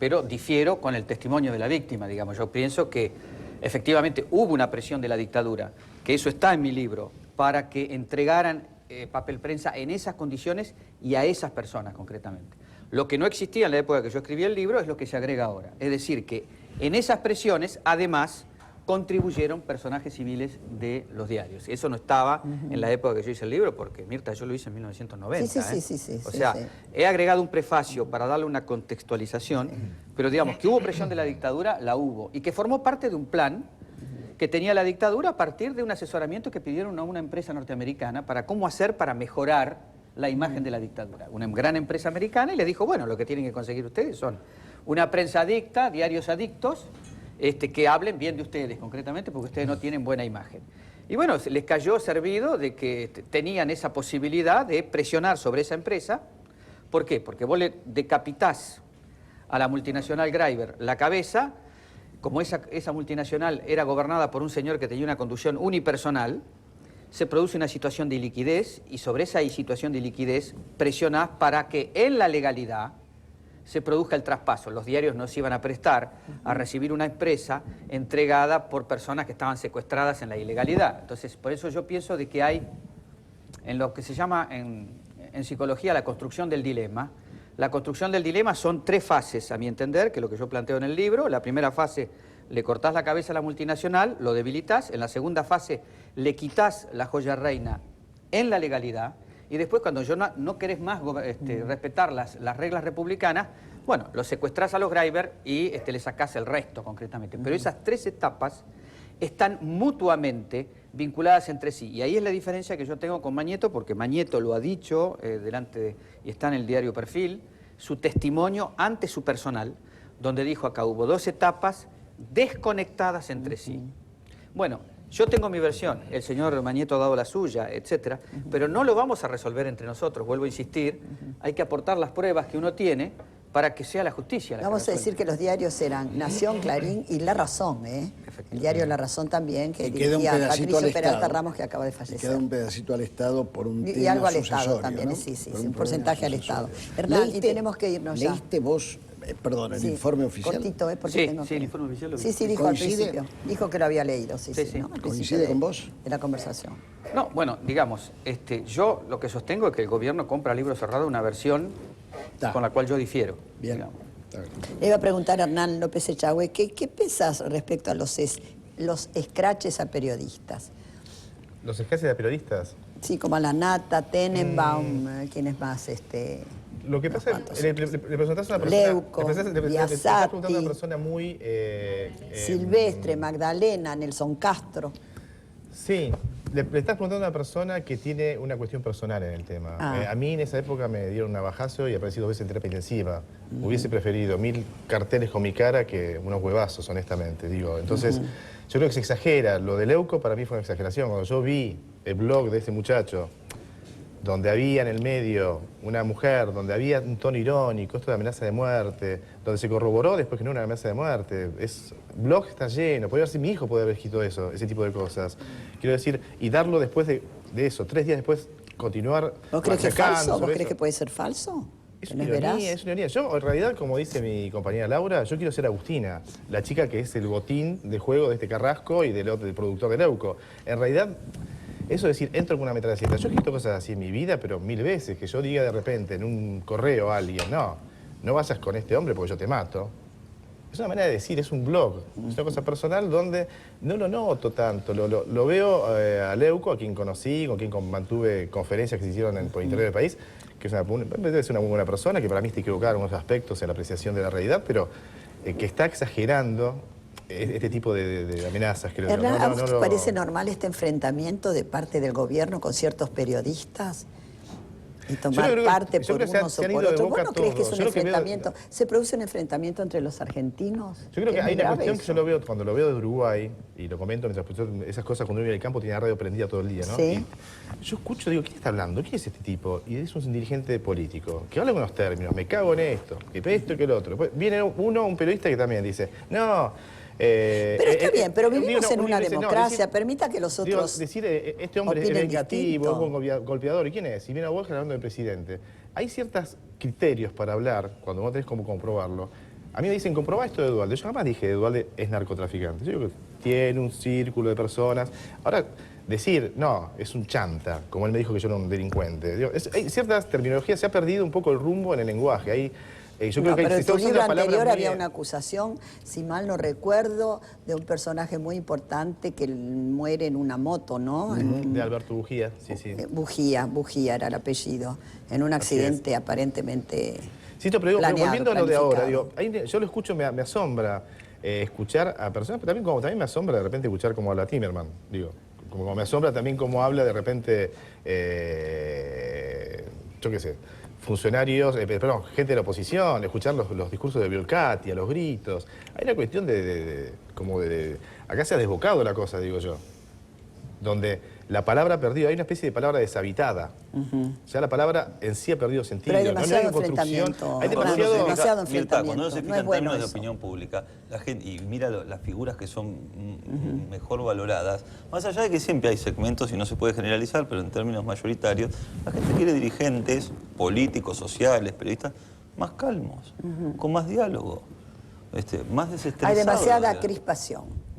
Speaker 3: pero difiero con el testimonio de la víctima, digamos. Yo pienso que efectivamente hubo una presión de la dictadura, que eso está en mi libro, para que entregaran papel prensa en esas condiciones y a esas personas concretamente. Lo que no existía en la época que yo escribí el libro es lo que se agrega ahora. Es decir, que en esas presiones, además, contribuyeron personajes civiles de los diarios. Eso no estaba en la época que yo hice el libro, porque, Mirta, yo lo hice en 1990.
Speaker 2: Sí.
Speaker 3: O sea, he agregado un prefacio para darle una contextualización, pero digamos que hubo presión de la dictadura, la hubo, y que formó parte de un plan que tenía la dictadura a partir de un asesoramiento que pidieron a una empresa norteamericana para cómo hacer para mejorar la imagen de la dictadura. Una gran empresa americana, y le dijo, bueno, lo que tienen que conseguir ustedes son una prensa adicta, diarios adictos, que hablen bien de ustedes concretamente, porque ustedes no tienen buena imagen. Y bueno, les cayó servido de que tenían esa posibilidad de presionar sobre esa empresa. ¿Por qué? Porque vos le decapitás a la multinacional Graiver la cabeza, como esa multinacional era gobernada por un señor que tenía una conducción unipersonal, se produce una situación de iliquidez, y sobre esa situación de iliquidez presionás para que en la legalidad se produzca el traspaso. Los diarios no se iban a prestar a recibir una empresa entregada por personas que estaban secuestradas en la ilegalidad. Entonces, por eso yo pienso de que hay, en lo que se llama en psicología, la construcción del dilema. La construcción del dilema son 3 fases, a mi entender, que es lo que yo planteo en el libro. La primera fase, le cortás la cabeza a la multinacional, lo debilitas. En la segunda fase, le quitas la joya reina en la legalidad. Y después, cuando no querés más respetar las reglas republicanas, bueno, lo secuestrás a los Graiver y le sacás el resto concretamente. Pero esas 3 etapas están mutuamente vinculadas entre sí. Y ahí es la diferencia que yo tengo con Mañeto, porque Mañeto lo ha dicho y está en el diario Perfil, su testimonio ante su personal, donde dijo, acá hubo 2 etapas desconectadas entre sí. Bueno, yo tengo mi versión, el señor Mañeto ha dado la suya, etcétera, pero no lo vamos a resolver entre nosotros, vuelvo a insistir, hay que aportar las pruebas que uno tiene para que sea la justicia la
Speaker 2: Vamos a decir que los diarios eran Nación, Clarín y La Razón, ¿eh? El diario La Razón también, que dirigía a Patricio Peralta Ramos, que acaba de fallecer.
Speaker 6: Queda un pedacito al Estado por un tema
Speaker 2: y algo al Estado
Speaker 6: sucesorio,
Speaker 2: también,
Speaker 6: ¿no?
Speaker 2: sí,
Speaker 6: Por
Speaker 2: un porcentaje al Estado. Hernán, y tenemos que irnos ya.
Speaker 6: ¿Leíste vos, perdón, el informe oficial?
Speaker 2: Cortito, porque tengo
Speaker 3: el informe oficial lo vi.
Speaker 2: Sí, dijo al principio. Dijo que lo había leído, sí. ¿no?
Speaker 6: ¿Coincide con vos?
Speaker 2: De la conversación.
Speaker 3: No, bueno, digamos, yo lo que sostengo es que el gobierno compra libro cerrado una versión con la cual yo difiero.
Speaker 6: Bien.
Speaker 3: Digamos.
Speaker 2: Le iba a preguntar a Hernán López Echagüe, ¿qué pensás respecto a los escraches a periodistas?
Speaker 4: ¿Los escraches a periodistas?
Speaker 2: Sí, como a la Nata, Tenenbaum, ¿quién es más?
Speaker 4: Lo que pasa es que le presentás a una persona...
Speaker 2: Leuco,
Speaker 4: le estás preguntando a una persona muy...
Speaker 2: Silvestre, Magdalena, Nelson Castro.
Speaker 4: Sí, le estás preguntando a una persona que tiene una cuestión personal en el tema. A mí en esa época me dieron un navajazo y aparecí 2 veces en terapia intensiva. Hubiese preferido 1000 carteles con mi cara que unos huevazos, honestamente, digo. Entonces, yo creo que se exagera. Lo de Leuco para mí fue una exageración. Cuando yo vi el blog de ese muchacho, donde había en el medio una mujer, donde había un tono irónico, esto de amenaza de muerte, donde se corroboró después que no era una amenaza de muerte. Blog está lleno, puede haber si mi hijo puede haber escrito eso, ese tipo de cosas. Quiero decir, y darlo después de eso, 3 días después, continuar...
Speaker 2: ¿Vos crees que es falso? ¿Vos crees que puede ser falso?
Speaker 4: Es una ironía, es una ironía. Yo, en realidad, como dice mi compañera Laura, yo quiero ser Agustina, la chica que es el botín de juego de este Carrasco y del productor de Leuco. En realidad... Eso es decir, entro con una metralleta. Yo he escrito cosas así en mi vida, pero 1000 veces. Que yo diga de repente en un correo a alguien, no vayas con este hombre porque yo te mato. Es una manera de decir, es un blog. Es una cosa personal donde no lo noto tanto. Lo veo a Leuco, a quien conocí, con quien mantuve conferencias que se hicieron por el interior del país, que es debe ser una muy buena persona, que para mí está equivocada en algunos aspectos en la apreciación de la realidad, pero que está exagerando este tipo de amenazas, creo.
Speaker 2: Hernán, ¿a vos te parece normal este enfrentamiento de parte del gobierno con ciertos periodistas? Y tomar parte por unos o por otros. ¿Vos no crees que es un enfrentamiento? ¿Se produce un enfrentamiento entre los argentinos?
Speaker 4: Yo creo que hay una cuestión que yo lo veo, cuando lo veo de Uruguay, y lo comento mientras esas cosas cuando uno vive en el campo, tiene la radio prendida todo el día, ¿no?
Speaker 2: Sí.
Speaker 4: Y yo escucho, digo, ¿quién está hablando? ¿Quién es este tipo? Y es un dirigente político, que habla con los términos, me cago en esto, que esto y que el otro. Después viene un periodista que también dice, no...
Speaker 2: pero está bien, pero vivimos en una democracia, permita que los otros
Speaker 4: decir, este hombre es vengativo, es un golpeador, ¿y quién es? Si viene a vos hablando del presidente. Hay ciertos criterios para hablar, cuando vos tenés cómo comprobarlo. A mí me dicen, comprobá esto de Duhalde. Yo jamás dije que Duhalde es narcotraficante. Yo digo que tiene un círculo de personas. Ahora, decir, no, es un chanta, como él me dijo que yo era un delincuente. Digo, hay ciertas terminologías, se ha perdido un poco el rumbo en el lenguaje. Hay, yo creo que
Speaker 2: pero en tu libro anterior
Speaker 4: muy...
Speaker 2: había una acusación, si mal no recuerdo, de un personaje muy importante que muere en una moto, ¿no?
Speaker 4: De Alberto Bujía, sí, sí.
Speaker 2: Bujía era el apellido, en un accidente aparentemente
Speaker 4: sí, pero volviendo a lo de ahora, yo lo escucho, me asombra escuchar a personas, pero también me asombra de repente escuchar cómo habla Timerman, digo. Como me asombra también cómo habla de repente, yo qué sé, funcionarios, gente de la oposición, escuchar los discursos de Biolcati, a los gritos. Hay una cuestión acá se ha desbocado la cosa, digo yo, donde la palabra perdida, hay una especie de palabra deshabitada. O sea, la palabra en sí ha perdido sentido.
Speaker 2: Pero hay demasiado enfrentamiento.
Speaker 4: Hay
Speaker 2: demasiado
Speaker 5: Mirta, cuando uno se fija
Speaker 2: no es
Speaker 5: en
Speaker 2: bueno
Speaker 5: términos de
Speaker 2: eso.
Speaker 5: opinión pública, la gente, y mira las figuras que son mejor valoradas, más allá de que siempre hay segmentos y no se puede generalizar, pero en términos mayoritarios, la gente quiere dirigentes políticos, sociales, periodistas, más calmos, con más diálogo, más desestresados.
Speaker 2: Hay demasiada crispación.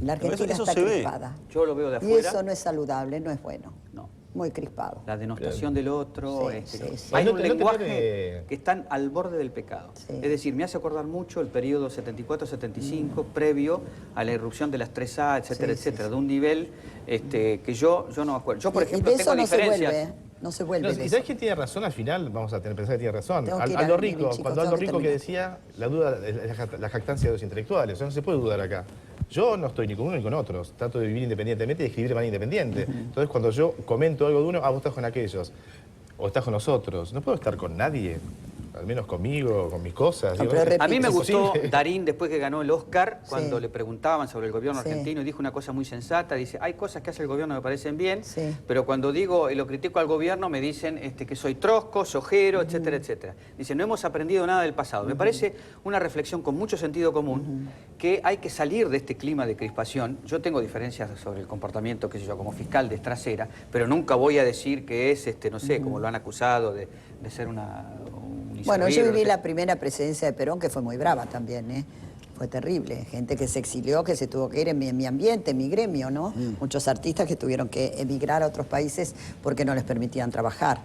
Speaker 2: La Argentina
Speaker 5: eso
Speaker 2: está
Speaker 5: se ve.
Speaker 2: crispada.
Speaker 3: Yo lo veo de
Speaker 2: Y
Speaker 3: afuera.
Speaker 2: eso no es saludable, no es bueno.
Speaker 3: No.
Speaker 2: Muy crispado.
Speaker 3: La denostación del otro.
Speaker 2: Sí, sí.
Speaker 3: Hay un
Speaker 4: No te
Speaker 3: lenguaje
Speaker 4: tiene-
Speaker 3: que están al borde del pecado.
Speaker 2: Sí.
Speaker 3: Es decir, me hace acordar mucho el periodo 74-75, previo a la irrupción de las 3A, etcétera,
Speaker 2: Sí, sí,
Speaker 3: etcétera,
Speaker 2: sí.
Speaker 3: de un nivel que yo no me acuerdo. Yo, por
Speaker 2: Y
Speaker 3: ejemplo,
Speaker 2: de eso
Speaker 3: tengo
Speaker 2: no se
Speaker 3: diferencias.
Speaker 2: vuelve, no se vuelve
Speaker 4: No,
Speaker 2: de
Speaker 4: ¿y
Speaker 2: eso.
Speaker 4: sabes quién tiene razón al final? Vamos a pensar que tiene razón.
Speaker 2: Tengo que ir
Speaker 4: Aldo
Speaker 2: a
Speaker 4: Rico,
Speaker 2: vivir, chicos,
Speaker 4: cuando
Speaker 2: tengo
Speaker 4: Aldo
Speaker 2: que
Speaker 4: Rico que
Speaker 2: terminar.
Speaker 4: decía, la duda es la jactancia de los intelectuales. O sea, no se puede dudar acá. Yo no estoy ni con uno ni con otros. Trato de vivir independientemente y de escribir de manera independiente. Entonces, cuando yo comento algo de uno, vos estás con aquellos. O estás con nosotros. No puedo estar con nadie. Al menos conmigo, con mis cosas.
Speaker 2: No,
Speaker 4: Digo,
Speaker 2: pero
Speaker 3: A mí me
Speaker 4: es
Speaker 3: gustó
Speaker 4: imposible.
Speaker 3: Darín después que ganó el Oscar, cuando
Speaker 2: Sí.
Speaker 3: le preguntaban sobre el gobierno
Speaker 2: Sí.
Speaker 3: argentino y dijo una cosa muy sensata. Dice, hay cosas que hace el gobierno que me parecen bien,
Speaker 2: Sí.
Speaker 3: pero cuando digo y lo critico al gobierno me dicen que soy trosco, sojero, etcétera, etcétera. Dice, no hemos aprendido nada del pasado. Me parece una reflexión con mucho sentido común, que hay que salir de este clima de crispación. Yo tengo diferencias sobre el comportamiento, qué sé yo, como fiscal de Estrasera, pero nunca voy a decir que es, no sé, como lo han acusado de ser un
Speaker 2: Bueno, yo
Speaker 3: inservible,
Speaker 2: viví
Speaker 3: no sé.
Speaker 2: la primera presidencia de Perón, que fue muy brava también, ¿eh? Fue terrible. Gente que se exilió, que se tuvo que ir en mi ambiente, en mi gremio, ¿no? Muchos artistas que tuvieron que emigrar a otros países porque no les permitían trabajar.